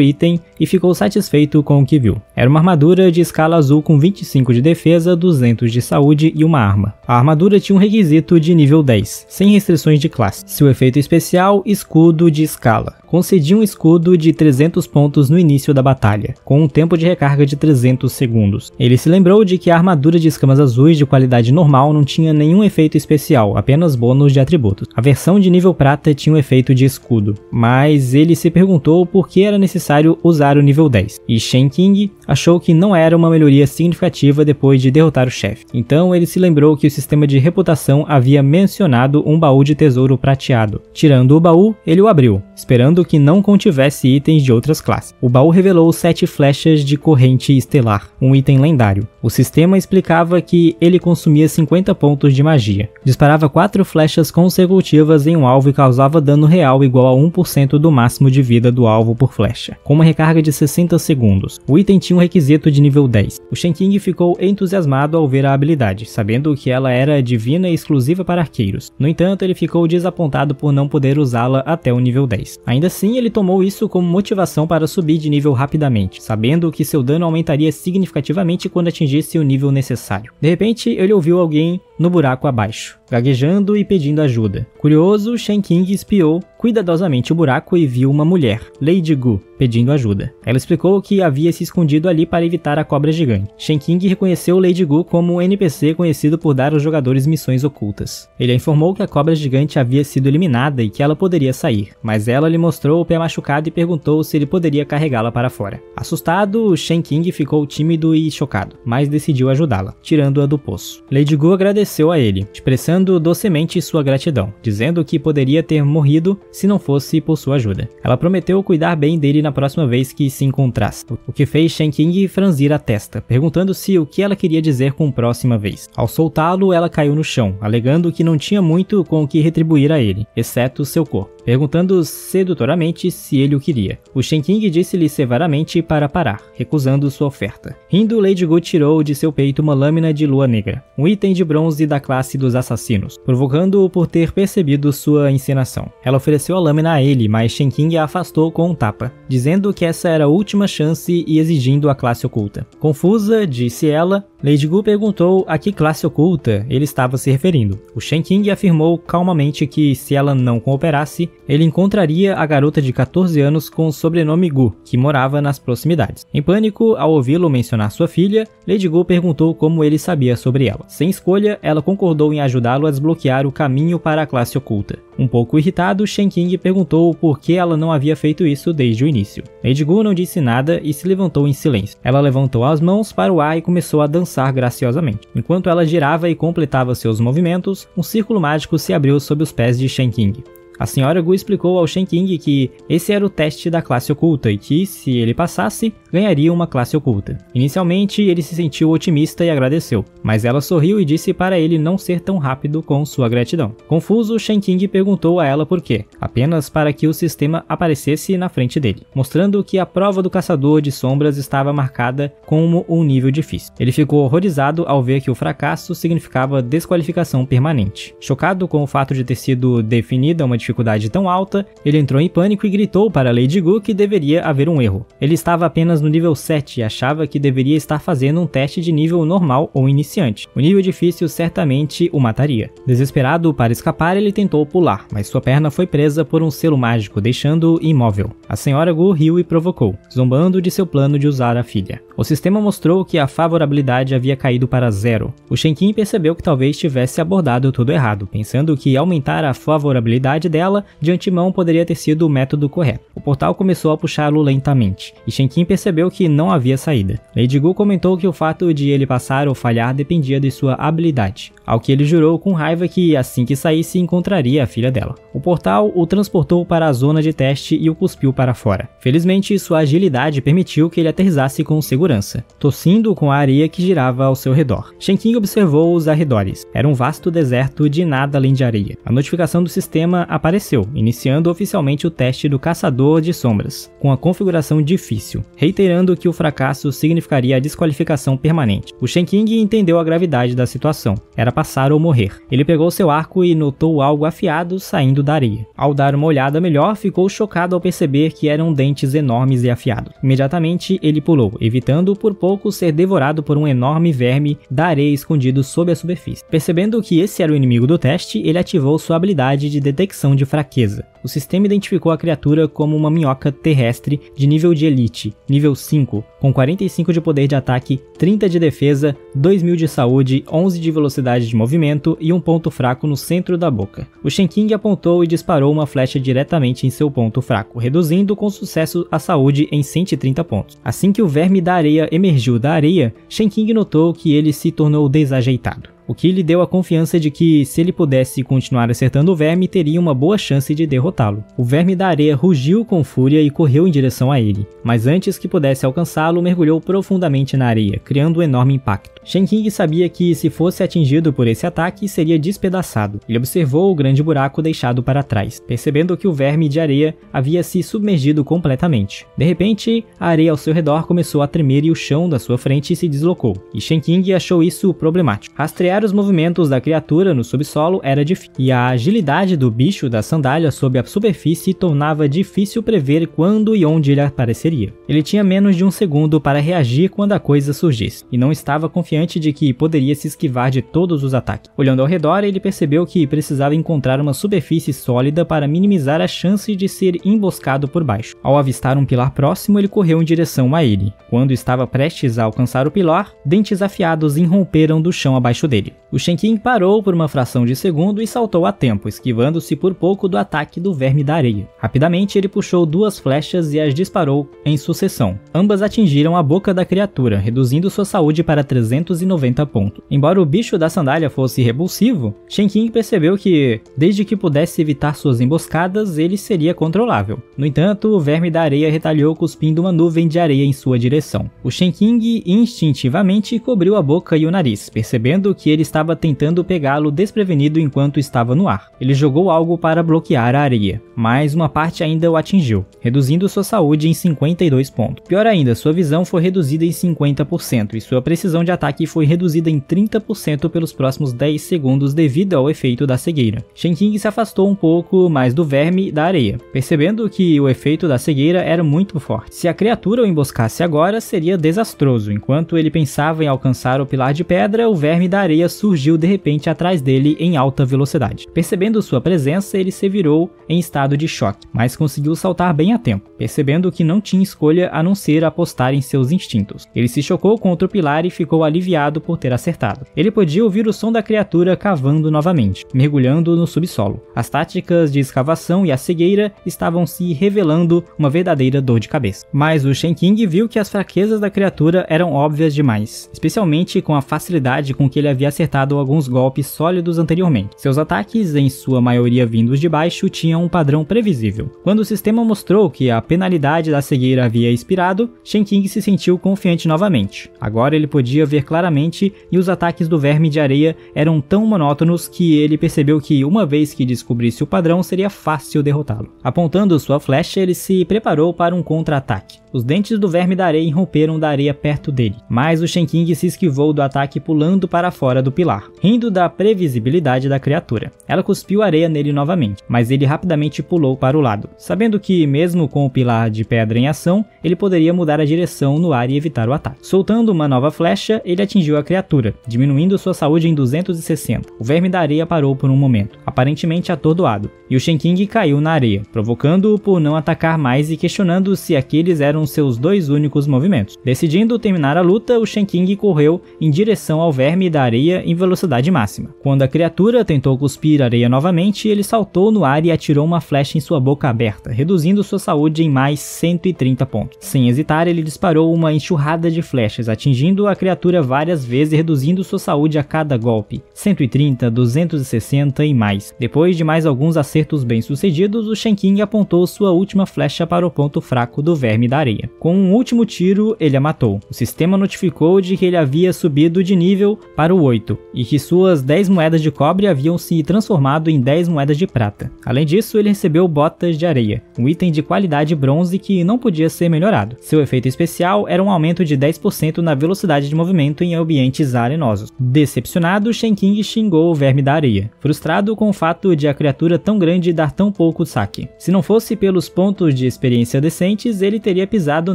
item e ficou satisfeito com o que viu. Era uma armadura de escala azul com 25 de defesa, 200 de saúde e uma arma. A armadura tinha um requisito de nível 10, sem restrições de classe. Seu efeito especial, escudo de escala. Concedia um escudo de 300 pontos no início da batalha, com um tempo de recarga de 300 segundos. Ele se lembrou de que a armadura de escamas azuis de qualidade normal não tinha nenhum efeito especial, apenas bônus de atributos. A versão de nível prata tinha um efeito de escudo, mas ele se perguntou por que era necessário usar o nível 10, e Shen Qing achou que não era uma melhoria significativa depois de derrotar o chefe. Então ele se lembrou que o sistema de reputação havia mencionado um baú de tesouro prateado. Tirando o baú, ele o abriu, esperando que não contivesse itens de outras classes. O baú revelou 7 flechas de corrente estelar, um item lendário. O sistema explicava que ele consumia 50 pontos de magia, disparava 4 flechas consecutivas em um alvo e causava dano real igual a 1% do máximo de vida do alvo por flecha, com uma recarga de 60 segundos. O item tinha um requisito de nível 10. O Shen Qing ficou entusiasmado ao ver a habilidade, sabendo que ela era divina e exclusiva para arqueiros. No entanto, ele ficou desapontado por não poder usá-la até o nível 10. Ainda assim, ele tomou isso como motivação para subir de nível rapidamente, sabendo que seu dano aumentaria significativamente quando atingisse o nível necessário. De repente, ele ouviu alguém no buraco abaixo, gaguejando e pedindo ajuda. Curioso, Shen Qing espiou cuidadosamente o buraco e viu uma mulher, Lady Gu, pedindo ajuda. Ela explicou que havia se escondido ali para evitar a cobra gigante. Shen Qing reconheceu Lady Gu como um NPC conhecido por dar aos jogadores missões ocultas. Ele informou que a cobra gigante havia sido eliminada e que ela poderia sair, mas ela lhe mostrou o pé machucado e perguntou se ele poderia carregá-la para fora. Assustado, Shen Qing ficou tímido e chocado, mas decidiu ajudá-la, tirando-a do poço. Lady Gu agradeceu a ele, expressando docemente sua gratidão, dizendo que poderia ter morrido se não fosse por sua ajuda. Ela prometeu cuidar bem dele na próxima vez que se encontrasse, o que fez Shen Qing franzir a testa, perguntando-se o que ela queria dizer com próxima vez. Ao soltá-lo, ela caiu no chão, alegando que não tinha muito com o que retribuir a ele, exceto seu corpo, perguntando sedutoramente se ele o queria. O Shen Qing disse-lhe severamente para parar, recusando sua oferta. Rindo, Lady Gu tirou de seu peito uma lâmina de lua negra, um item de bronze da classe dos assassinos, provocando-o por ter percebido sua encenação. Ela ofereceu a lâmina a ele, mas Shen Qing a afastou com um tapa, dizendo que essa era a última chance e exigindo a classe oculta. Confusa, disse ela, Lady Gu perguntou a que classe oculta ele estava se referindo. O Shen Qing afirmou calmamente que, se ela não cooperasse, ele encontraria a garota de 14 anos com o sobrenome Gu, que morava nas proximidades. Em pânico, ao ouvi-lo mencionar sua filha, Lady Gu perguntou como ele sabia sobre ela. Sem escolha, ela concordou em ajudá-lo a desbloquear o caminho para a classe oculta. Um pouco irritado, Shen Qing perguntou por que ela não havia feito isso desde o início. Lady Gu não disse nada e se levantou em silêncio. Ela levantou as mãos para o ar e começou a dançar graciosamente. Enquanto ela girava e completava seus movimentos, um círculo mágico se abriu sob os pés de Shen Qing. A senhora Gu explicou ao Shen Qing que esse era o teste da classe oculta e que, se ele passasse, ganharia uma classe oculta. Inicialmente, ele se sentiu otimista e agradeceu, mas ela sorriu e disse para ele não ser tão rápido com sua gratidão. Confuso, Shen Qing perguntou a ela por quê, apenas para que o sistema aparecesse na frente dele, mostrando que a prova do caçador de sombras estava marcada como um nível difícil. Ele ficou horrorizado ao ver que o fracasso significava desqualificação permanente. Chocado com o fato de ter sido definida uma dificuldade tão alta, ele entrou em pânico e gritou para Lady Gu que deveria haver um erro. Ele estava apenas no nível 7 e achava que deveria estar fazendo um teste de nível normal ou iniciante. O nível difícil certamente o mataria. Desesperado para escapar, ele tentou pular, mas sua perna foi presa por um selo mágico, deixando-o imóvel. A senhora Gu riu e provocou, zombando de seu plano de usar a filha. O sistema mostrou que a favorabilidade havia caído para 0. O Shenkin percebeu que talvez tivesse abordado tudo errado, pensando que aumentar a favorabilidade dela de antemão poderia ter sido o método correto. O portal começou a puxá-lo lentamente, e Shenkin percebeu que não havia saída. Lady Gu comentou que o fato de ele passar ou falhar dependia de sua habilidade, ao que ele jurou com raiva que assim que saísse encontraria a filha dela. O portal o transportou para a zona de teste e o cuspiu para fora. Felizmente, sua agilidade permitiu que ele aterrissasse com segurança, tossindo com a areia que girava ao seu redor. Shenkin observou os arredores. Era um vasto deserto de nada além de areia. A notificação do sistema apareceu, iniciando oficialmente o teste do Caçador de Sombras, com a configuração difícil, reiterando que o fracasso significaria a desqualificação permanente. O Shenkin entendeu a gravidade da situação. Era passar ou morrer. Ele pegou seu arco e notou algo afiado saindo da areia. Ao dar uma olhada melhor, ficou chocado ao perceber que eram dentes enormes e afiados. Imediatamente, ele pulou, evitando por pouco ser devorado por um enorme verme da areia escondido sob a superfície. Percebendo que esse era o inimigo do teste, ele ativou sua habilidade de detecção de fraqueza. O sistema identificou a criatura como uma minhoca terrestre de nível de elite, nível 5, com 45 de poder de ataque, 30 de defesa, 2000 de saúde, 11 de velocidade de movimento e um ponto fraco no centro da boca. O Shenkin apontou e disparou uma flecha diretamente em seu ponto fraco, reduzindo com sucesso a saúde em 130 pontos. Assim que o verme da areia emergiu da areia, Shenkin notou que ele se tornou desajeitado, o que lhe deu a confiança de que, se ele pudesse continuar acertando o verme, teria uma boa chance de derrotá-lo. O verme da areia rugiu com fúria e correu em direção a ele, mas antes que pudesse alcançá-lo, mergulhou profundamente na areia, criando um enorme impacto. Shenkin sabia que, se fosse atingido por esse ataque, seria despedaçado. Ele observou o grande buraco deixado para trás, percebendo que o verme de areia havia se submergido completamente. De repente, a areia ao seu redor começou a tremer e o chão da sua frente se deslocou, e Shenkin achou isso problemático. Rastrear os movimentos da criatura no subsolo era difícil, e a agilidade do bicho da sandália sob a superfície tornava difícil prever quando e onde ele apareceria. Ele tinha menos de um segundo para reagir quando a coisa surgisse, e não estava confiante de que poderia se esquivar de todos os ataques. Olhando ao redor, ele percebeu que precisava encontrar uma superfície sólida para minimizar a chance de ser emboscado por baixo. Ao avistar um pilar próximo, ele correu em direção a ele. Quando estava prestes a alcançar o pilar, dentes afiados irromperam do chão abaixo dele. O Shenkin parou por uma fração de segundo e saltou a tempo, esquivando-se por pouco do ataque do verme da areia. Rapidamente, ele puxou duas flechas e as disparou em sucessão. Ambas atingiram a boca da criatura, reduzindo sua saúde para 390 pontos. Embora o bicho da sandália fosse repulsivo, Shenkin percebeu que, desde que pudesse evitar suas emboscadas, ele seria controlável. No entanto, o verme da areia retalhou cuspindo uma nuvem de areia em sua direção. O Shenkin instintivamente cobriu a boca e o nariz, percebendo que ele estava tentando pegá-lo desprevenido enquanto estava no ar. Ele jogou algo para bloquear a areia, mas uma parte ainda o atingiu, reduzindo sua saúde em 52 pontos. Pior ainda, sua visão foi reduzida em 50% e sua precisão de ataque foi reduzida em 30% pelos próximos 10 segundos devido ao efeito da cegueira. Shenkin se afastou um pouco mais do verme da areia, percebendo que o efeito da cegueira era muito forte. Se a criatura o emboscasse agora, seria desastroso. Enquanto ele pensava em alcançar o pilar de pedra, o verme da areia surgiu de repente atrás dele em alta velocidade. Percebendo sua presença, ele se virou em estado de choque, mas conseguiu saltar bem a tempo, percebendo que não tinha escolha a não ser apostar em seus instintos. Ele se chocou contra o pilar e ficou aliviado por ter acertado. Ele podia ouvir o som da criatura cavando novamente, mergulhando no subsolo. As táticas de escavação e a cegueira estavam se revelando uma verdadeira dor de cabeça. Mas o Shenkin viu que as fraquezas da criatura eram óbvias demais, especialmente com a facilidade com que ele havia acertado alguns golpes sólidos anteriormente. Seus ataques, em sua maioria vindos de baixo, tinham um padrão previsível. Quando o sistema mostrou que a penalidade da cegueira havia expirado, Shenkin se sentiu confiante novamente. Agora ele podia ver claramente e os ataques do verme de areia eram tão monótonos que ele percebeu que, uma vez que descobrisse o padrão, seria fácil derrotá-lo. Apontando sua flecha, ele se preparou para um contra-ataque. Os dentes do verme da areia irromperam da areia perto dele, mas o Shenkin se esquivou do ataque pulando para fora do pilar, rindo da previsibilidade da criatura. Ela cuspiu areia nele novamente, mas ele rapidamente pulou para o lado, sabendo que, mesmo com o pilar de pedra em ação, ele poderia mudar a direção no ar e evitar o ataque. Soltando uma nova flecha, ele atingiu a criatura, diminuindo sua saúde em 260. O verme da areia parou por um momento, aparentemente atordoado, e o Shen King caiu na areia, provocando-o por não atacar mais e questionando se aqueles eram seus 2 únicos movimentos. Decidindo terminar a luta, o Shen King correu em direção ao verme da areia em velocidade máxima. Quando a criatura tentou cuspir areia novamente, ele saltou no ar e atirou uma flecha em sua boca aberta, reduzindo sua saúde em mais 130 pontos. Sem hesitar, ele disparou uma enxurrada de flechas, atingindo a criatura várias vezes e reduzindo sua saúde a cada golpe, 130, 260 e mais. Depois de mais alguns acertos bem-sucedidos, o Shen King apontou sua última flecha para o ponto fraco do verme da areia. Com um último tiro, ele a matou. O sistema notificou de que ele havia subido de nível para o 8, e que suas 10 moedas de cobre haviam se transformado em 10 moedas de prata. Além disso, ele recebeu botas de areia, um item de qualidade bronze que não podia ser melhorado. Seu efeito especial era um aumento de 10% na velocidade de movimento em ambientes arenosos. Decepcionado, Shen King xingou o verme da areia, frustrado com o fato de a criatura tão grande dar tão pouco saque. Se não fosse pelos pontos de experiência decentes, ele teria pisado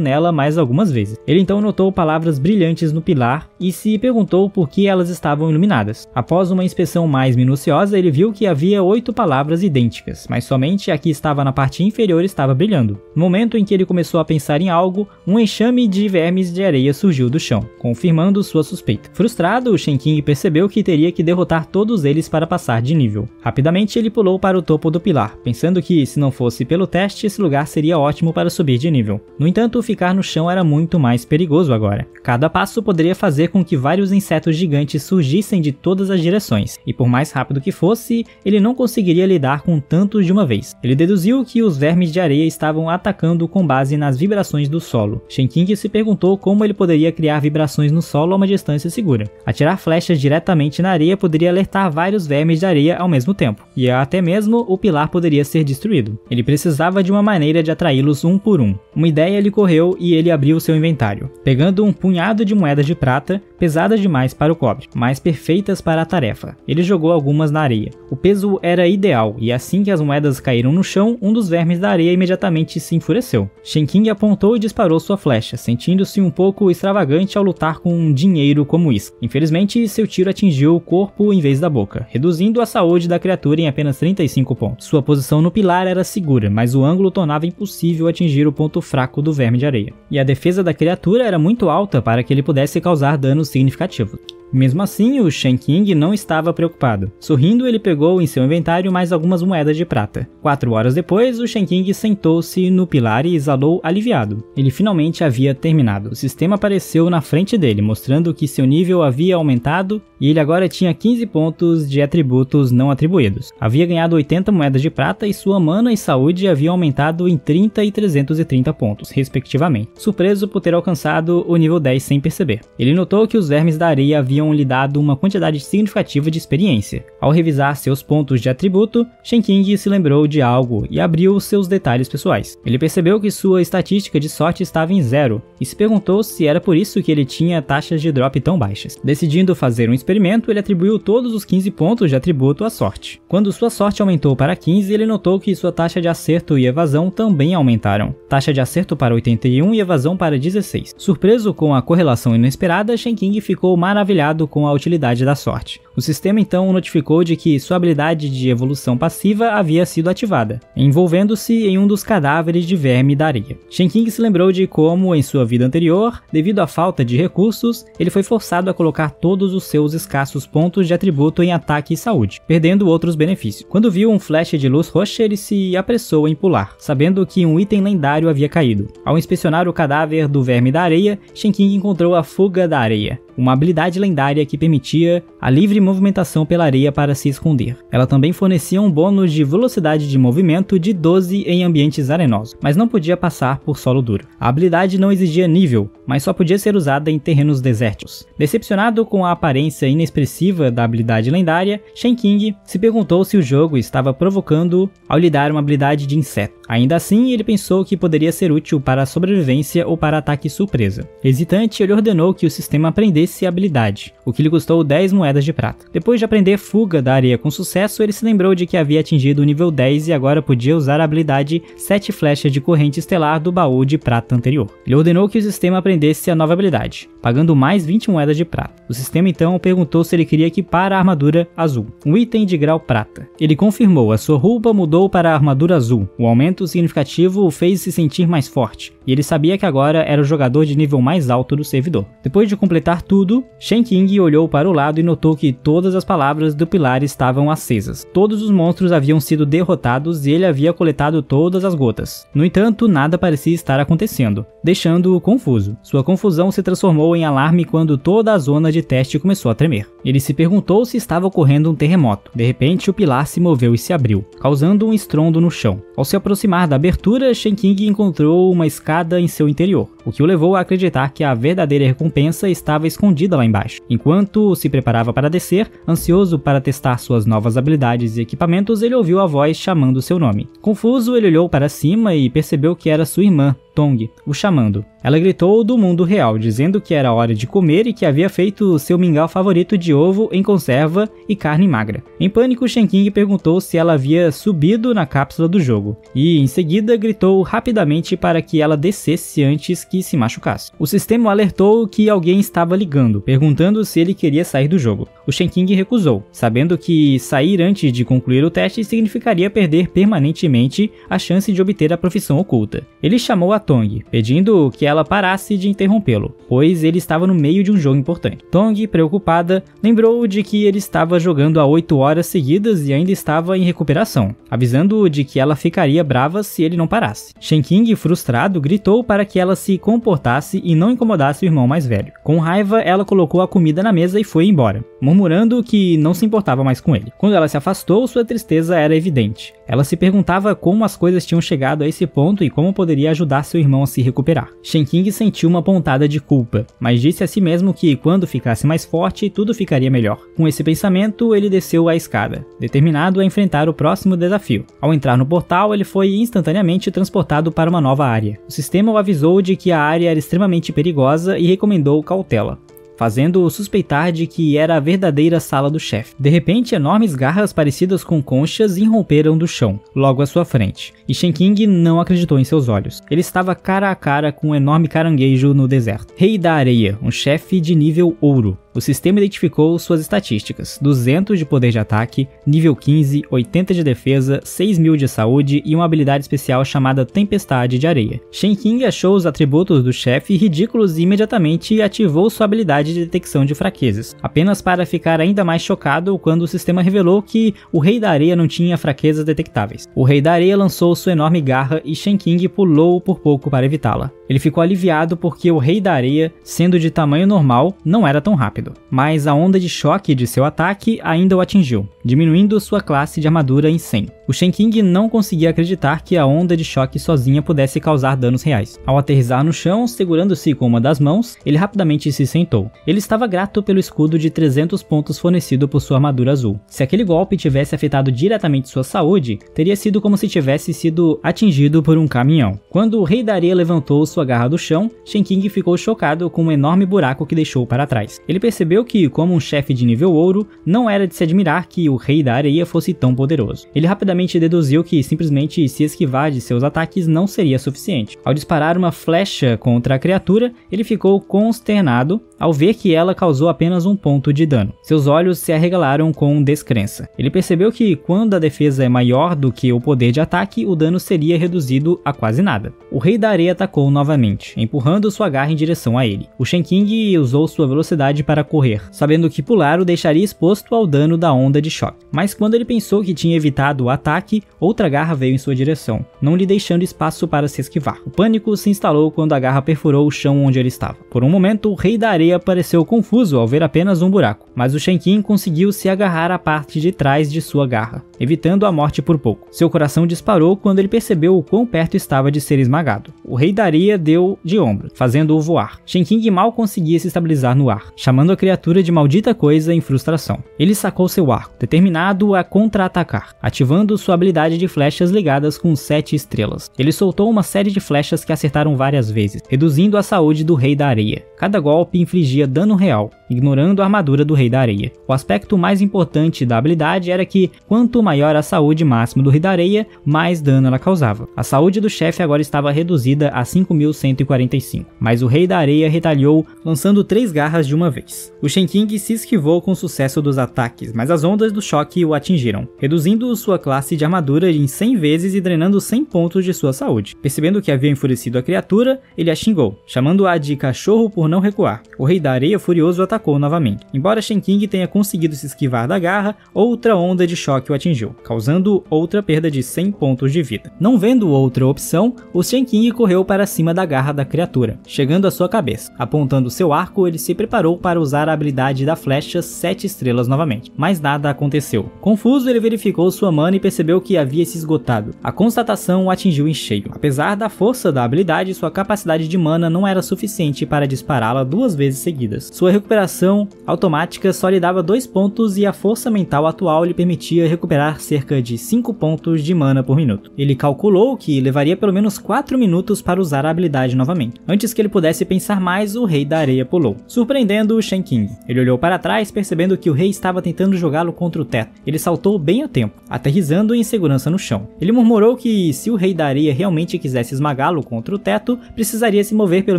nela mais algumas vezes. Ele então notou palavras brilhantes no pilar e se perguntou por que elas estavam iluminadas. Após uma inspeção mais minuciosa, ele viu que havia 8 palavras idênticas, mas somente a que estava na parte inferior estava brilhando. No momento em que ele começou a pensar em algo, um enxame de vermes de areia surgiu do chão, confirmando sua suspeita. Frustrado, o Shen King percebeu que teria que derrotar todos eles para passar de nível. Rapidamente ele pulou para o topo do pilar, pensando que, se não fosse pelo teste, esse lugar seria ótimo para subir de nível. No entanto, ficar no chão era muito mais perigoso agora. Cada passo poderia fazer com que vários insetos gigantes surgissem de todas as direções, e por mais rápido que fosse, ele não conseguiria lidar com tantos de uma vez. Ele deduziu que os vermes de areia estavam atacando com base nas vibrações do solo. Shen King se perguntou como ele poderia criar vibrações no solo a uma distância segura. Atirar flechas diretamente na areia poderia alertar vários vermes de areia ao mesmo tempo, e até mesmo o pilar poderia ser destruído. Ele precisava de uma maneira de atraí-los um por um. Uma ideia lhe correu e ele abriu seu inventário, pegando um punhado de moedas de prata, pesadas demais para o cobre, mas perfeitas para a tarefa. Ele jogou algumas na areia. O peso era ideal, e assim que as moedas caíram no chão, um dos vermes da areia imediatamente se enfureceu. Shen King apontou e disparou sua flecha, sentindo-se um pouco extravagante ao lutar com um dinheiro como isso. Infelizmente, seu tiro atingiu o corpo em vez da boca, reduzindo a saúde da criatura em apenas 35 pontos. Sua posição no pilar era segura, mas o ângulo tornava impossível atingir o ponto fraco do verme de areia. E a defesa da criatura era muito alta para que ele pudesse causar danos significativos. Mesmo assim, o Shen King não estava preocupado. Sorrindo, ele pegou em seu inventário mais algumas moedas de prata. 4 horas depois, o Shen King sentou-se no pilar e exalou aliviado. Ele finalmente havia terminado. O sistema apareceu na frente dele, mostrando que seu nível havia aumentado e ele agora tinha 15 pontos de atributos não atribuídos. Havia ganhado 80 moedas de prata e sua mana e saúde haviam aumentado em 30 e 330 pontos, respectivamente. Surpreso por ter alcançado o nível 10 sem perceber. Ele notou que os vermes da areia haviam lhe dado uma quantidade significativa de experiência. Ao revisar seus pontos de atributo, Shen King se lembrou de algo e abriu seus detalhes pessoais. Ele percebeu que sua estatística de sorte estava em 0 e se perguntou se era por isso que ele tinha taxas de drop tão baixas. Decidindo fazer um experimento, ele atribuiu todos os 15 pontos de atributo à sorte. Quando sua sorte aumentou para 15, ele notou que sua taxa de acerto e evasão também aumentaram. Taxa de acerto para 81 e evasão para 16. Surpreso com a correlação inesperada, Shen King ficou maravilhado com a utilidade da sorte. O sistema então notificou de que sua habilidade de evolução passiva havia sido ativada, envolvendo-se em um dos cadáveres de verme da areia. Shen King se lembrou de como, em sua vida anterior, devido à falta de recursos, ele foi forçado a colocar todos os seus escassos pontos de atributo em ataque e saúde, perdendo outros benefícios. Quando viu um flash de luz roxa, ele se apressou em pular, sabendo que um item lendário havia caído. Ao inspecionar o cadáver do verme da areia, Shen King encontrou a Fuga da Areia, uma habilidade lendária que permitia a livre movimentação pela areia para se esconder. Ela também fornecia um bônus de velocidade de movimento de 12 em ambientes arenosos, mas não podia passar por solo duro. A habilidade não exigia nível, mas só podia ser usada em terrenos desérticos. Decepcionado com a aparência inexpressiva da habilidade lendária, Shen King se perguntou se o jogo estava provocando-o ao lhe dar uma habilidade de inseto. Ainda assim, ele pensou que poderia ser útil para a sobrevivência ou para ataque surpresa. Hesitante, ele ordenou que o sistema aprendesse a habilidade, o que lhe custou 10 moedas de prata. Depois de aprender fuga da areia com sucesso, ele se lembrou de que havia atingido o nível 10 e agora podia usar a habilidade 7 flechas de corrente estelar do baú de prata anterior. Ele ordenou que o sistema aprendesse a nova habilidade, pagando mais 20 moedas de prata. O sistema então perguntou se ele queria equipar a armadura azul, um item de grau prata. Ele confirmou, a sua roupa mudou para a armadura azul. O aumento significativo o fez se sentir mais forte, e ele sabia que agora era o jogador de nível mais alto do servidor. Depois de completar tudo, Shen King olhou para o lado e notou que todas as palavras do pilar estavam acesas. Todos os monstros haviam sido derrotados e ele havia coletado todas as gotas. No entanto, nada parecia estar acontecendo, deixando-o confuso. Sua confusão se transformou em alarme quando toda a zona de teste começou a tremer. Ele se perguntou se estava ocorrendo um terremoto. De repente, o pilar se moveu e se abriu, causando um estrondo no chão. Ao se aproximar da abertura, Shen King encontrou uma escada em seu interior, o que o levou a acreditar que a verdadeira recompensa estava escondida lá embaixo. Enquanto se preparava para descer, ansioso para testar suas novas habilidades e equipamentos, ele ouviu a voz chamando seu nome. Confuso, ele olhou para cima e percebeu que era sua irmã, Tong, o chamando. Ela gritou do mundo real, dizendo que era hora de comer e que havia feito seu mingau favorito de ovo em conserva e carne magra. Em pânico, Shen King perguntou se ela havia subido na cápsula do jogo, e em seguida gritou rapidamente para que ela descesse antes que se machucasse. O sistema alertou que alguém estava ligando, perguntando se ele queria sair do jogo. O Shen King recusou, sabendo que sair antes de concluir o teste significaria perder permanentemente a chance de obter a profissão oculta. Ele chamou a Tong, pedindo que ela parasse de interrompê-lo, pois ele estava no meio de um jogo importante. Tong, preocupada, lembrou de que ele estava jogando há 8 horas seguidas e ainda estava em recuperação, avisando-o de que ela ficaria brava se ele não parasse. Shen King, frustrado, gritou para que ela se comportasse e não incomodasse o irmão mais velho. Com raiva, ela colocou a comida na mesa e foi embora, murmurando que não se importava mais com ele. Quando ela se afastou, sua tristeza era evidente. Ela se perguntava como as coisas tinham chegado a esse ponto e como poderia ajudar seu irmão a se recuperar. Shen King sentiu uma pontada de culpa, mas disse a si mesmo que quando ficasse mais forte, tudo ficaria melhor. Com esse pensamento, ele desceu a escada, determinado a enfrentar o próximo desafio. Ao entrar no portal, ele foi instantaneamente transportado para uma nova área. O sistema o avisou de que a área era extremamente perigosa e recomendou cautela, fazendo-o suspeitar de que era a verdadeira sala do chefe. De repente, enormes garras parecidas com conchas irromperam do chão, logo à sua frente, e Shen King não acreditou em seus olhos. Ele estava cara a cara com um enorme caranguejo no deserto. Rei da Areia, um chefe de nível ouro. O sistema identificou suas estatísticas: 200 de poder de ataque, nível 15, 80 de defesa, 6.000 de saúde e uma habilidade especial chamada Tempestade de Areia. Shen King achou os atributos do chefe ridículos e imediatamente ativou sua habilidade de detecção de fraquezas, apenas para ficar ainda mais chocado quando o sistema revelou que o Rei da Areia não tinha fraquezas detectáveis. O Rei da Areia lançou sua enorme garra e Shen King pulou por pouco para evitá-la. Ele ficou aliviado porque o Rei da Areia, sendo de tamanho normal, não era tão rápido, mas a onda de choque de seu ataque ainda o atingiu, diminuindo sua classe de armadura em 100. O Shen King não conseguia acreditar que a onda de choque sozinha pudesse causar danos reais. Ao aterrissar no chão, segurando-se com uma das mãos, ele rapidamente se sentou. Ele estava grato pelo escudo de 300 pontos fornecido por sua armadura azul. Se aquele golpe tivesse afetado diretamente sua saúde, teria sido como se tivesse sido atingido por um caminhão. Quando o Rei da Areia levantou sua garra do chão, Shen King ficou chocado com um enorme buraco que deixou para trás. Ele percebeu que, como um chefe de nível ouro, não era de se admirar que o Rei da Areia fosse tão poderoso. Ele rapidamente deduziu que simplesmente se esquivar de seus ataques não seria suficiente. Ao disparar uma flecha contra a criatura, ele ficou consternado ao ver que ela causou apenas 1 ponto de dano. Seus olhos se arregalaram com descrença. Ele percebeu que quando a defesa é maior do que o poder de ataque, o dano seria reduzido a quase nada. O Rei da Areia atacou novamente, empurrando sua garra em direção a ele. O Shen King usou sua velocidade para correr, sabendo que pular o deixaria exposto ao dano da onda de choque. Mas quando ele pensou que tinha evitado o ataque, outra garra veio em sua direção, não lhe deixando espaço para se esquivar. O pânico se instalou quando a garra perfurou o chão onde ele estava. Por um momento, o Rei da Areia pareceu confuso ao ver apenas um buraco, mas o Shen King conseguiu se agarrar à parte de trás de sua garra, evitando a morte por pouco. Seu coração disparou quando ele percebeu o quão perto estava de ser esmagado. O Rei da Areia deu de ombro, fazendo-o voar. Shen King mal conseguia se estabilizar no ar, chamando a criatura de maldita coisa em frustração. Ele sacou seu arco, determinado a contra-atacar, ativando sua habilidade de flechas ligadas com 7 estrelas. Ele soltou uma série de flechas que acertaram várias vezes, reduzindo a saúde do Rei da Areia. Cada golpe infligia dano real, ignorando a armadura do Rei da Areia. O aspecto mais importante da habilidade era que, quanto maior a saúde máxima do Rei da Areia, mais dano ela causava. A saúde do chefe agora estava reduzida a 5.145, mas o Rei da Areia retalhou, lançando 3 garras de uma vez. O Shen King se esquivou com sucesso dos ataques, mas as ondas do choque o atingiram, reduzindo sua classe de armadura em 100 vezes e drenando 100 pontos de sua saúde. Percebendo que havia enfurecido a criatura, ele a xingou, chamando-a de cachorro por não recuar. O Rei da Areia furioso atacou novamente. Embora Shen King tenha conseguido se esquivar da garra, outra onda de choque o atingiu, causando outra perda de 100 pontos de vida. Não vendo outra opção, o Shen King correu para cima da garra da criatura, chegando à sua cabeça. Apontando seu arco, ele se preparou para usar a habilidade da flecha 7 estrelas novamente, mas nada aconteceu. Confuso, ele verificou sua mana e percebeu que havia se esgotado. A constatação o atingiu em cheio. Apesar da força da habilidade, sua capacidade de mana não era suficiente para dispará-la 2 vezes seguidas. Sua recuperação automática só lhe dava 2 pontos e a força mental atual lhe permitia recuperar cerca de 5 pontos de mana por minuto. Ele calculou que levaria pelo menos 4 minutos para usar a habilidade novamente. Antes que ele pudesse pensar mais, o Rei da Areia pulou, surpreendendo o Shen King. Ele olhou para trás, percebendo que o rei estava tentando jogá-lo contra o teto. Ele saltou bem a tempo, aterrissando em segurança no chão. Ele murmurou que se o Rei da Areia realmente quisesse esmagá-lo contra o teto, precisaria se mover pelo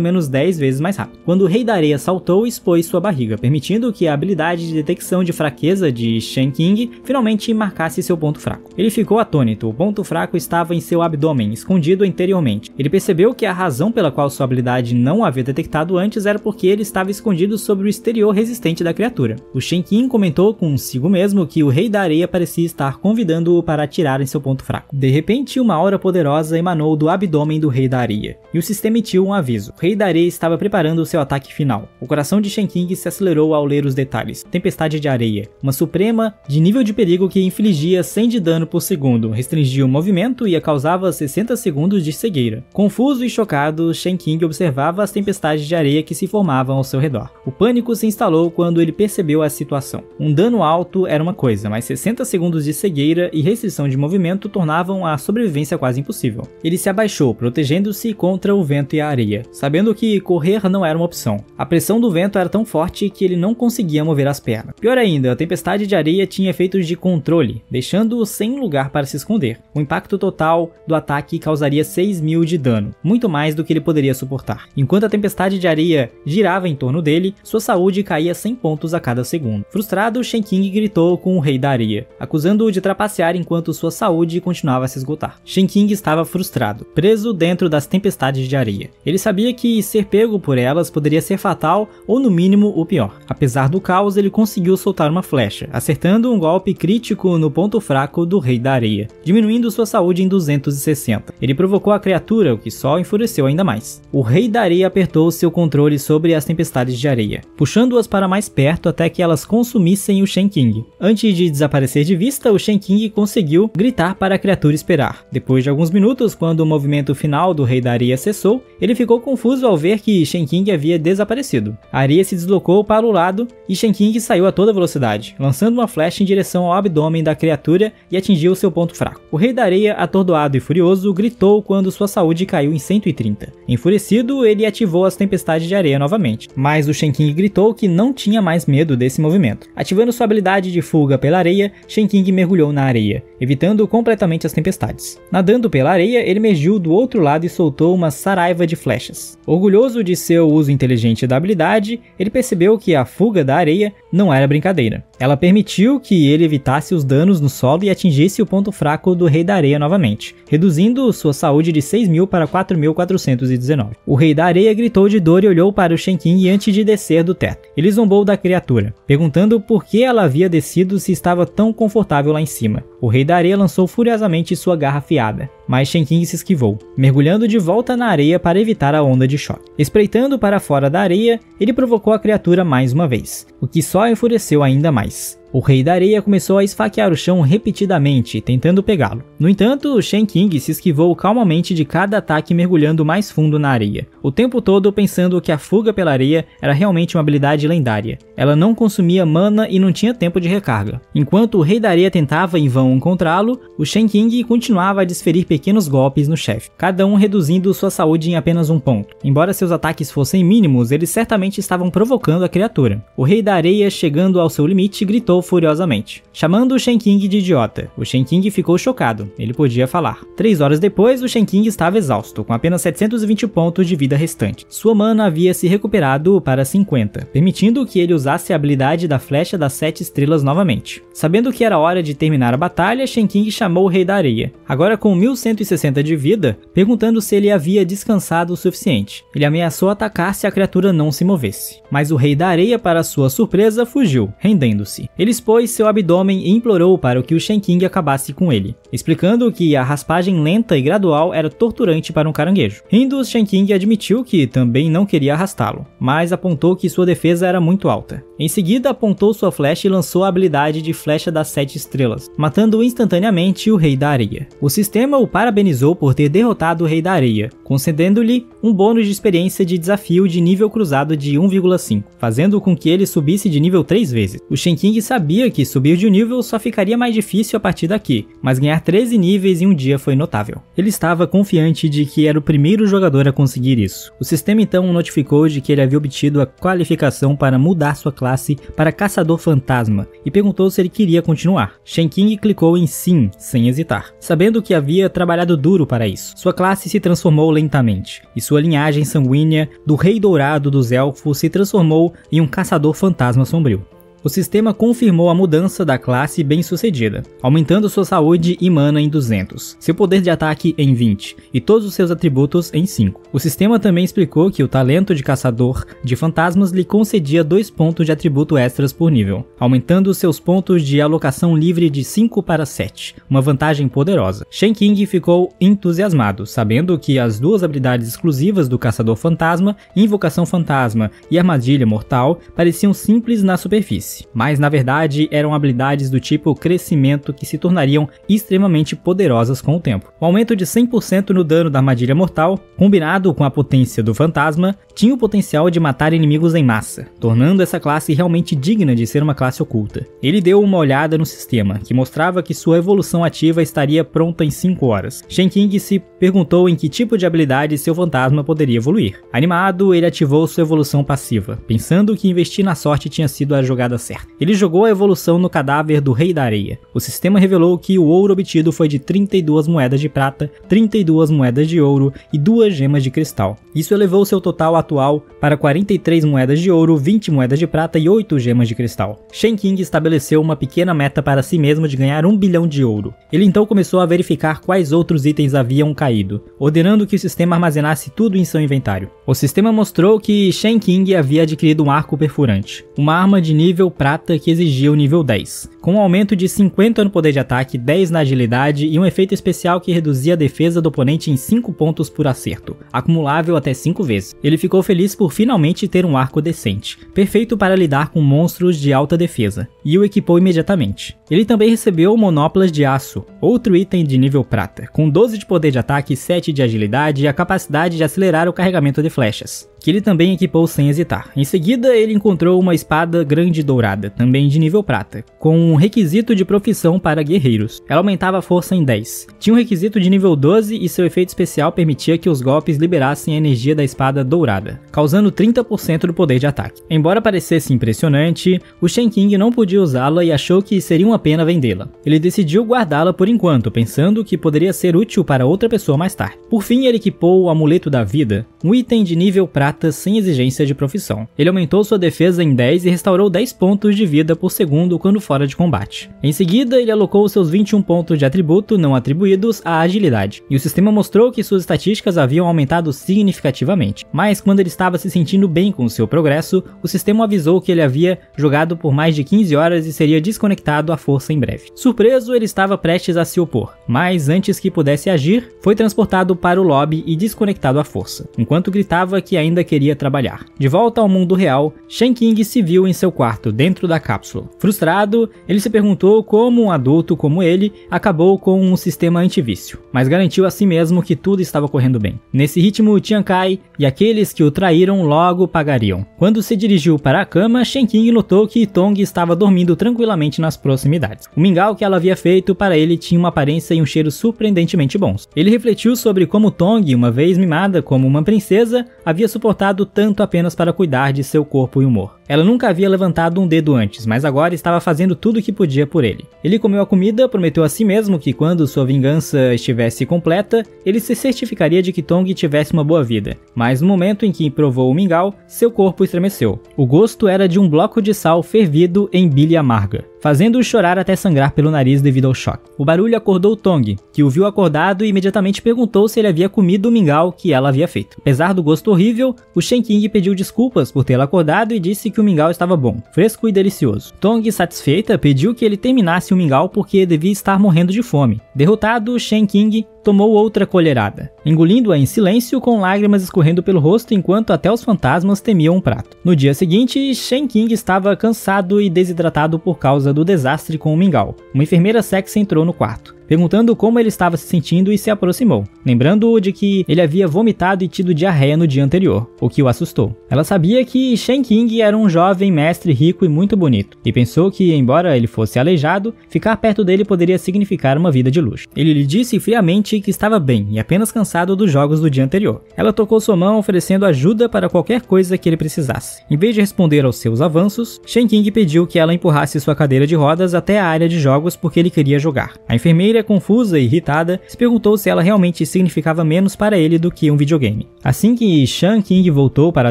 menos 10 vezes mais rápido. Quando o Rei da Areia saltou, expôs sua barriga, permitindo que a habilidade de detecção de fraqueza de Shen King finalmente marcasse seu ponto fraco. Ele ficou atônito. O ponto fraco estava em seu abdômen, escondido anteriormente. Ele percebeu que a razão pela qual sua habilidade não o havia detectado antes era porque ele estava escondido sobre o exterior resistente da criatura. O Shen King comentou consigo mesmo que o Rei da Areia parecia estar convidando-o para atirar em seu ponto fraco. De repente, uma aura poderosa emanou do abdômen do Rei da Areia, e o sistema emitiu um aviso. O Rei da Areia estava preparando seu ataque final. O coração de Shen King se acelerou ao ler os detalhes. Tempestade de areia, uma suprema de nível de perigo que infligia 100 de dano por segundo, restringia o movimento e causava 60 segundos de cegueira. Confuso e chocado, Shen King observava as tempestades de areia que se formavam ao seu redor. O pânico se instalou quando ele percebeu a situação. Um dano alto era uma coisa, mas 60 segundos de cegueira e restrição de movimento tornavam a sobrevivência quase impossível. Ele se abaixou, protegendo-se contra o vento e a areia, sabendo que correr não era uma opção. A pressão do vento era tão forte que ele não conseguia mover as pernas. Pior ainda, a tempestade de areia tinha efeitos de controle, deixando-o sem lugar para se esconder. O impacto total do ataque causaria 6.000 de dano, muito mais do que ele poderia suportar. Enquanto a tempestade de areia girava em torno dele, sua saúde caía 100 pontos a cada segundo. Frustrado, Shen King gritou com o Rei da Areia, acusando-o de trapacear enquanto sua saúde continuava a se esgotar. Shen King estava frustrado, preso dentro das tempestades de areia. Ele sabia que ser pego por elas poderia ser fatal ou no mínimo o pior. Apesar do caos, ele conseguiu soltar uma flecha, acertando um golpe crítico no ponto fraco do Rei da Areia, diminuindo sua saúde em 260. Ele provocou a criatura, o que só enfureceu ainda mais. O Rei da Areia apertou seu controle sobre as tempestades de areia, puxando-as para mais perto até que elas consumissem o Shen King. Antes de desaparecer de vista, o Shen King conseguiu gritar para a criatura esperar. Depois de alguns minutos, quando o movimento final do Rei da Areia cessou, ele ficou confuso ao ver que Shen King havia desaparecido. A areia se deslocou para o lado e Shen King saiu a toda velocidade, lançando uma flecha em direção ao abdômen da criatura e atingiu seu ponto fraco. O Rei da Areia, atordoado e furioso, gritou quando sua saúde caiu em 130. Enfurecido, ele ativou as tempestades de areia novamente, mas o Shen King gritou que não tinha mais medo desse movimento. Ativando sua habilidade de fuga pela areia, Shen King mergulhou na areia, evitando completamente as tempestades. Nadando pela areia, ele emergiu do outro lado e soltou uma saraiva de flechas. Orgulhoso de seu uso inteligente da habilidade, ele percebeu que a fuga da areia não era brincadeira. Ela permitiu que ele evitasse os danos no solo e atingisse o ponto fraco do Rei da Areia novamente, reduzindo sua saúde de 6.000 para 4.419. O Rei da Areia gritou de dor e olhou para o Shen King antes de descer do teto. Ele zombou da criatura, perguntando por que ela havia descido se estava tão confortável lá em cima. O Rei da Areia lançou furiosamente sua garra afiada, mas Shen Qing se esquivou, mergulhando de volta na areia para evitar a onda de choque. Espreitando para fora da areia, ele provocou a criatura mais uma vez, o que só enfureceu ainda mais. O Rei da Areia começou a esfaquear o chão repetidamente, tentando pegá-lo. No entanto, Shen Qing se esquivou calmamente de cada ataque, mergulhando mais fundo na areia, o tempo todo pensando que a fuga pela areia era realmente uma habilidade lendária. Ela não consumia mana e não tinha tempo de recarga. Enquanto o Rei da Areia tentava em vão encontrá-lo, o Shen Qing continuava a desferir pequenos golpes no chefe, cada um reduzindo sua saúde em apenas um ponto. Embora seus ataques fossem mínimos, eles certamente estavam provocando a criatura. O Rei da Areia, chegando ao seu limite, gritou furiosamente, chamando o Shen Qing de idiota. O Shen Qing ficou chocado, ele podia falar. 3 horas depois, o Shen Qing estava exausto, com apenas 720 pontos de vida restante. Sua mana havia se recuperado para 50, permitindo que ele usasse a habilidade da flecha das 7 estrelas novamente. Sabendo que era hora de terminar a batalha, Shen Qing chamou o Rei da Areia, agora com 1160 de vida, perguntando se ele havia descansado o suficiente. Ele ameaçou atacar se a criatura não se movesse, mas o Rei da Areia, para sua surpresa, fugiu, rendendo-se. Ele expôs seu abdômen e implorou para que o Shen Qing acabasse com ele, explicando que a raspagem lenta e gradual era torturante para um caranguejo. Rindo, Shen Qing admitiu que também não queria arrastá-lo, mas apontou que sua defesa era muito alta. Em seguida, apontou sua flecha e lançou a habilidade de Flecha das 7 Estrelas, matando instantaneamente o Rei da Areia. O sistema o parabenizou por ter derrotado o Rei da Areia, concedendo-lhe um bônus de experiência de desafio de nível cruzado de 1,5, fazendo com que ele subisse de nível 3 vezes. O Shen Qing sabia que subir de um nível só ficaria mais difícil a partir daqui, mas ganhar 13 níveis em um dia foi notável. Ele estava confiante de que era o primeiro jogador a conseguir isso. O sistema então notificou de que ele havia obtido a qualificação para mudar sua classe para Caçador Fantasma e perguntou se ele queria continuar. Shen Qing clicou em sim, sem hesitar, sabendo que havia trabalhado duro para isso. Sua classe se transformou lentamente, e sua linhagem sanguínea do Rei Dourado dos Elfos se transformou em um Caçador Fantasma sombrio. O sistema confirmou a mudança da classe bem-sucedida, aumentando sua saúde e mana em 200, seu poder de ataque em 20 e todos os seus atributos em 5. O sistema também explicou que o talento de caçador de fantasmas lhe concedia 2 pontos de atributo extras por nível, aumentando seus pontos de alocação livre de 5 para 7, uma vantagem poderosa. Shen Qing ficou entusiasmado, sabendo que as duas habilidades exclusivas do caçador fantasma, Invocação Fantasma e Armadilha Mortal, pareciam simples na superfície, mas na verdade eram habilidades do tipo crescimento que se tornariam extremamente poderosas com o tempo. O aumento de 100% no dano da armadilha mortal, combinado com a potência do fantasma, tinha o potencial de matar inimigos em massa, tornando essa classe realmente digna de ser uma classe oculta. Ele deu uma olhada no sistema, que mostrava que sua evolução ativa estaria pronta em 5 horas. Shen Qing se perguntou em que tipo de habilidade seu fantasma poderia evoluir. Animado, ele ativou sua evolução passiva, pensando que investir na sorte tinha sido a jogada certa. Ele jogou a evolução no cadáver do Rei da Areia. O sistema revelou que o ouro obtido foi de 32 moedas de prata, 32 moedas de ouro e 2 gemas de cristal. Isso elevou seu total atual para 43 moedas de ouro, 20 moedas de prata e 8 gemas de cristal. Shen Qing estabeleceu uma pequena meta para si mesmo de ganhar 1 bilhão de ouro. Ele então começou a verificar quais outros itens haviam caído, ordenando que o sistema armazenasse tudo em seu inventário. O sistema mostrou que Shen Qing havia adquirido um arco perfurante, uma arma de nível prata que exigia o nível 10, com um aumento de 50 no poder de ataque, 10 na agilidade e um efeito especial que reduzia a defesa do oponente em 5 pontos por acerto, acumulável até 5 vezes. Ele ficou feliz por finalmente ter um arco decente, perfeito para lidar com monstros de alta defesa, e o equipou imediatamente. Ele também recebeu Monoplas de Aço, outro item de nível prata, com 12 de poder de ataque, 7 de agilidade e a capacidade de acelerar o carregamento de flechas, que ele também equipou sem hesitar. Em seguida, ele encontrou uma espada grande dourada, também de nível prata, com um requisito de profissão para guerreiros. Ela aumentava a força em 10. Tinha um requisito de nível 12 e seu efeito especial permitia que os golpes liberassem a energia da espada dourada, causando 30% do poder de ataque. Embora parecesse impressionante, o Shen Qing não podia usá-la e achou que seria uma pena vendê-la. Ele decidiu guardá-la por enquanto, pensando que poderia ser útil para outra pessoa mais tarde. Por fim, ele equipou o Amuleto da Vida, um item de nível prata prata sem exigência de profissão. Ele aumentou sua defesa em 10 e restaurou 10 pontos de vida por segundo quando fora de combate. Em seguida, ele alocou seus 21 pontos de atributo não atribuídos à agilidade, e o sistema mostrou que suas estatísticas haviam aumentado significativamente. Mas quando ele estava se sentindo bem com seu progresso, o sistema avisou que ele havia jogado por mais de 15 horas e seria desconectado à força em breve. Surpreso, ele estava prestes a se opor, mas antes que pudesse agir, foi transportado para o lobby e desconectado à força, enquanto gritava que ainda queria trabalhar. De volta ao mundo real, Shen Qing se viu em seu quarto, dentro da cápsula. Frustrado, ele se perguntou como um adulto como ele acabou com um sistema antivício, mas garantiu a si mesmo que tudo estava correndo bem. Nesse ritmo, Tian Kai e aqueles que o traíram logo pagariam. Quando se dirigiu para a cama, Shen Qing notou que Tong estava dormindo tranquilamente nas proximidades. O mingau que ela havia feito para ele tinha uma aparência e um cheiro surpreendentemente bons. Ele refletiu sobre como Tong, uma vez mimada como uma princesa, havia suportado tanto apenas para cuidar de seu corpo e humor. Ela nunca havia levantado um dedo antes, mas agora estava fazendo tudo o que podia por ele. Ele comeu a comida, prometeu a si mesmo que quando sua vingança estivesse completa, ele se certificaria de que Tong tivesse uma boa vida. Mas no momento em que provou o mingau, seu corpo estremeceu. O gosto era de um bloco de sal fervido em bile amarga, fazendo-o chorar até sangrar pelo nariz devido ao choque. O barulho acordou Tong, que o viu acordado e imediatamente perguntou se ele havia comido o mingau que ela havia feito. Apesar do gosto horrível, o Shen Qing pediu desculpas por tê-la acordado e disse que o mingau estava bom, fresco e delicioso. Tong, satisfeita, pediu que ele terminasse o mingau porque devia estar morrendo de fome. Derrotado, Shen Qing tomou outra colherada, engolindo-a em silêncio com lágrimas escorrendo pelo rosto enquanto até os fantasmas temiam o prato. No dia seguinte, Shen Qing estava cansado e desidratado por causa do desastre com o mingau. Uma enfermeira sexy entrou no quarto, perguntando como ele estava se sentindo e se aproximou, lembrando-o de que ele havia vomitado e tido diarreia no dia anterior, o que o assustou. Ela sabia que Shen Qing era um jovem mestre rico e muito bonito, e pensou que, embora ele fosse aleijado, ficar perto dele poderia significar uma vida de luxo. Ele lhe disse friamente que estava bem e apenas cansado dos jogos do dia anterior. Ela tocou sua mão oferecendo ajuda para qualquer coisa que ele precisasse. Em vez de responder aos seus avanços, Shen Qing pediu que ela empurrasse sua cadeira de rodas até a área de jogos porque ele queria jogar. A enfermeira, confusa e irritada, se perguntou se ela realmente significava menos para ele do que um videogame. Assim que Shen Qing voltou para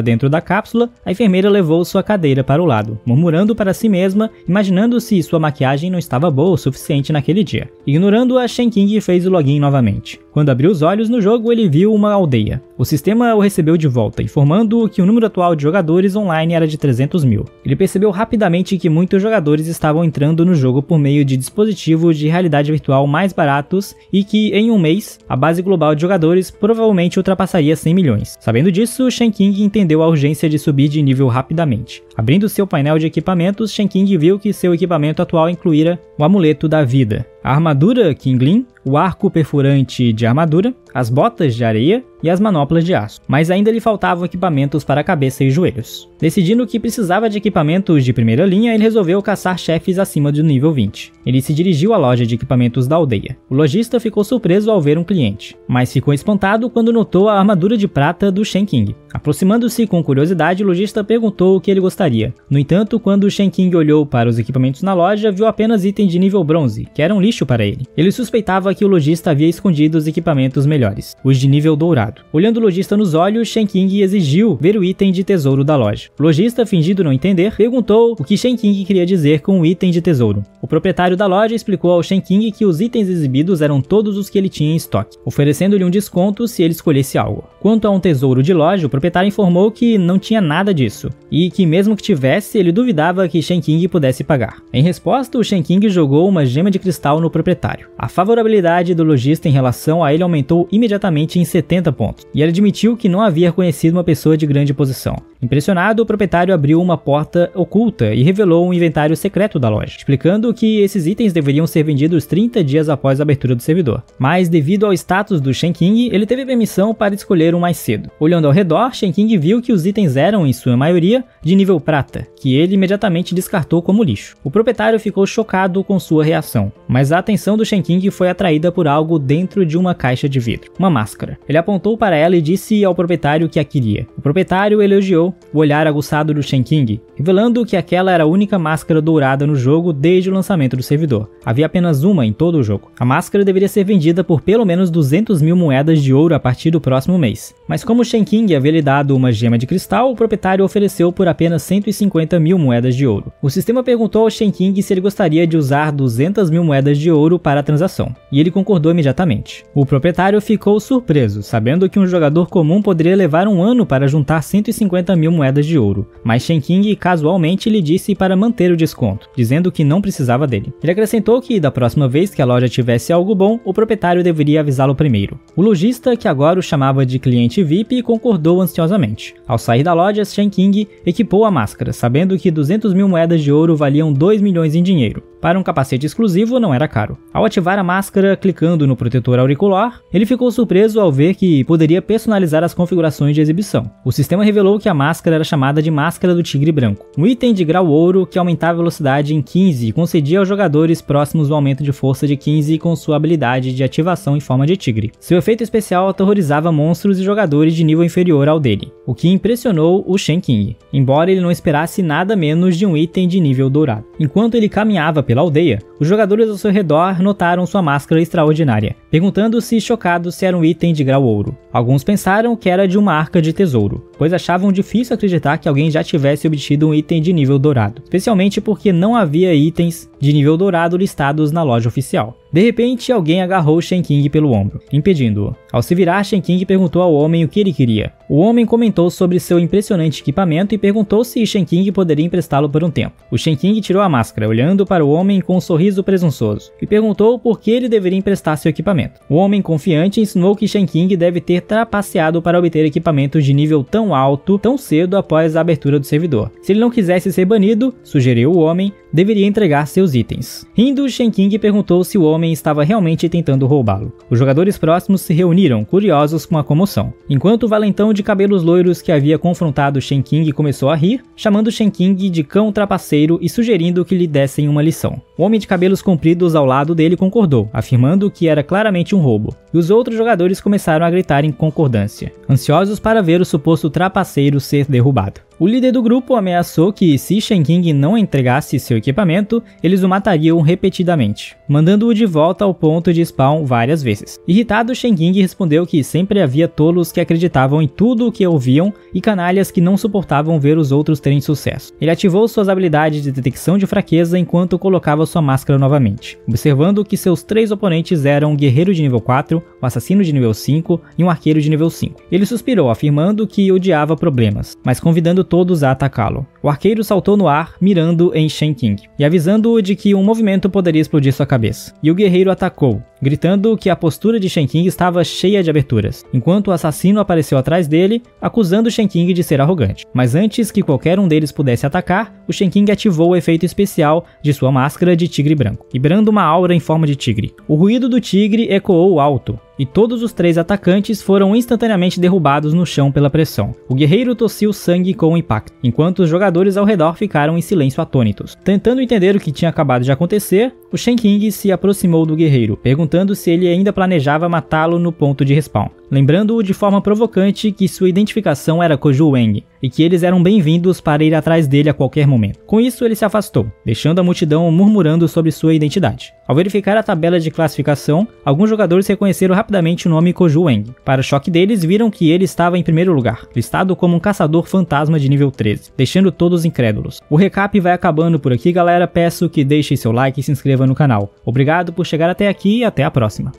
dentro da cápsula, a enfermeira levou sua cadeira para o lado, murmurando para si mesma, imaginando se sua maquiagem não estava boa o suficiente naquele dia. Ignorando-a, Shen Qing fez o login novamente. Quando abriu os olhos no jogo, ele viu uma aldeia. O sistema o recebeu de volta, informando que o número atual de jogadores online era de 300 mil. Ele percebeu rapidamente que muitos jogadores estavam entrando no jogo por meio de dispositivos de realidade virtual mais baratos e que, em um mês, a base global de jogadores provavelmente ultrapassaria 100 milhões. Sabendo disso, Shen Qing entendeu a urgência de subir de nível rapidamente. Abrindo seu painel de equipamentos, Shen Qing viu que seu equipamento atual incluía o amuleto da vida, a armadura Qingling, o arco perfurante de armadura, as botas de areia e as manoplas de aço, mas ainda lhe faltavam equipamentos para a cabeça e joelhos. Decidindo que precisava de equipamentos de primeira linha, ele resolveu caçar chefes acima do nível 20. Ele se dirigiu à loja de equipamentos da aldeia. O lojista ficou surpreso ao ver um cliente, mas ficou espantado quando notou a armadura de prata do Shen Qing. Aproximando-se com curiosidade, o lojista perguntou o que ele gostaria. No entanto, quando Shen Qing olhou para os equipamentos na loja, viu apenas itens de nível bronze, que eram lixo para ele. Ele suspeitava que o lojista havia escondido os equipamentos melhores, os de nível dourado. Olhando o lojista nos olhos, Shen Qing exigiu ver o item de tesouro da loja. O lojista, fingindo não entender, perguntou o que Shen Qing queria dizer com o item de tesouro. O proprietário da loja explicou ao Shen Qing que os itens exibidos eram todos os que ele tinha em estoque, oferecendo-lhe um desconto se ele escolhesse algo. Quanto a um tesouro de loja, o proprietário informou que não tinha nada disso, e que mesmo que tivesse, ele duvidava que Shen Qing pudesse pagar. Em resposta, o Shen Qing jogou uma gema de cristal no proprietário. A favorabilidade do lojista em relação a ele aumentou imediatamente em 70 pontos, e ele admitiu que não havia conhecido uma pessoa de grande posição. Impressionado, o proprietário abriu uma porta oculta e revelou um inventário secreto da loja, explicando que esses itens deveriam ser vendidos 30 dias após a abertura do servidor. Mas, devido ao status do Shen Qing, ele teve permissão para escolher um mais cedo. Olhando ao redor, Shen Qing viu que os itens eram, em sua maioria, de nível prata, que ele imediatamente descartou como lixo. O proprietário ficou chocado com sua reação, mas a atenção do Shen Qing foi atraída por algo dentro de uma caixa de vidro, uma máscara. Ele apontou para ela e disse ao proprietário que a queria. O proprietário elogiou o olhar aguçado do Shen Qing revelando que aquela era a única máscara dourada no jogo desde o lançamento do servidor. Havia apenas uma em todo o jogo. A máscara deveria ser vendida por pelo menos 200.000 moedas de ouro a partir do próximo mês. Mas como Shen King havia lhe dado uma gema de cristal, o proprietário ofereceu por apenas 150.000 moedas de ouro. O sistema perguntou ao Shen King se ele gostaria de usar 200.000 moedas de ouro para a transação, e ele concordou imediatamente. O proprietário ficou surpreso, sabendo que um jogador comum poderia levar um ano para juntar 150.000 moedas de ouro, mas Shen King casualmente lhe disse para manter o desconto, dizendo que não precisava dele. Ele acrescentou que da próxima vez que a loja tivesse algo bom, o proprietário deveria avisá-lo primeiro. O lojista, que agora o chamava de cliente VIP, concordou ansiosamente. Ao sair da loja, Shen King equipou a máscara, sabendo que 200.000 moedas de ouro valiam 2 milhões em dinheiro. Para um capacete exclusivo não era caro. Ao ativar a máscara clicando no protetor auricular, ele ficou surpreso ao ver que poderia personalizar as configurações de exibição. O sistema revelou que a máscara era chamada de Máscara do Tigre Branco, um item de grau ouro que aumentava a velocidade em 15 e concedia aos jogadores próximos um aumento de força de 15 com sua habilidade de ativação em forma de tigre. Seu efeito especial aterrorizava monstros e jogadores de nível inferior ao dele, o que impressionou o Shen King, embora ele não esperasse nada menos de um item de nível dourado. Enquanto ele caminhava pela aldeia, os jogadores ao seu redor notaram sua máscara extraordinária, perguntando-se chocados se era um item de grau ouro. Alguns pensaram que era de uma arca de tesouro, pois achavam difícil acreditar que alguém já tivesse obtido um item de nível dourado, especialmente porque não havia itens de nível dourado listados na loja oficial. De repente, alguém agarrou Shen King pelo ombro, impedindo-o. Ao se virar, Shen King perguntou ao homem o que ele queria. O homem comentou sobre seu impressionante equipamento e perguntou se Shen King poderia emprestá-lo por um tempo. O Shen King tirou a máscara, olhando para o homem com um sorriso presunçoso, e perguntou por que ele deveria emprestar seu equipamento. O homem confiante ensinou que Shen King deve ter trapaceado para obter equipamentos de nível tão alto tão cedo após a abertura do servidor. Se ele não quisesse ser banido, sugeriu o homem, deveria entregar seus itens. Rindo, Shen King perguntou se o homem estava realmente tentando roubá-lo. Os jogadores próximos se reuniram, curiosos com a comoção, enquanto o valentão de cabelos loiros que havia confrontado Shen King começou a rir, chamando Shen King de cão trapaceiro e sugerindo que lhe dessem uma lição. O homem de cabelos compridos ao lado dele concordou, afirmando que era claramente um roubo, e os outros jogadores começaram a gritar em concordância, ansiosos para ver o suposto trapaceiro ser derrubado. O líder do grupo ameaçou que se Shen King não entregasse seu equipamento, eles o matariam repetidamente, mandando-o de volta ao ponto de spawn várias vezes. Irritado, Shen King respondeu que sempre havia tolos que acreditavam em tudo o que ouviam e canalhas que não suportavam ver os outros terem sucesso. Ele ativou suas habilidades de detecção de fraqueza enquanto colocava sua máscara novamente, observando que seus 3 oponentes eram um guerreiro de nível 4, um assassino de nível 5 e um arqueiro de nível 5. Ele suspirou, afirmando que odiava problemas, mas convidando todos a atacá-lo. O arqueiro saltou no ar, mirando em Shen King, e avisando-o de que um movimento poderia explodir sua cabeça. E o guerreiro atacou, gritando que a postura de Shen King estava cheia de aberturas, enquanto o assassino apareceu atrás dele, acusando Shen King de ser arrogante. Mas antes que qualquer um deles pudesse atacar, o Shen King ativou o efeito especial de sua máscara de tigre branco, liberando uma aura em forma de tigre. O ruído do tigre ecoou alto, e todos os 3 atacantes foram instantaneamente derrubados no chão pela pressão. O guerreiro tossiu sangue com o impacto, enquanto os jogadores ao redor ficaram em silêncio atônitos. Tentando entender o que tinha acabado de acontecer, o Shen King se aproximou do guerreiro, perguntando se ele ainda planejava matá-lo no ponto de respawn, lembrando-o de forma provocante que sua identificação era Koju Wang, e que eles eram bem-vindos para ir atrás dele a qualquer momento. Com isso, ele se afastou, deixando a multidão murmurando sobre sua identidade. Ao verificar a tabela de classificação, alguns jogadores reconheceram rapidamente o nome Koju Wang. Para choque deles, viram que ele estava em primeiro lugar, listado como um caçador fantasma de nível 13, deixando todos incrédulos. O recap vai acabando por aqui, galera. Peço que deixem seu like e se inscreva no canal. Obrigado por chegar até aqui e até a próxima.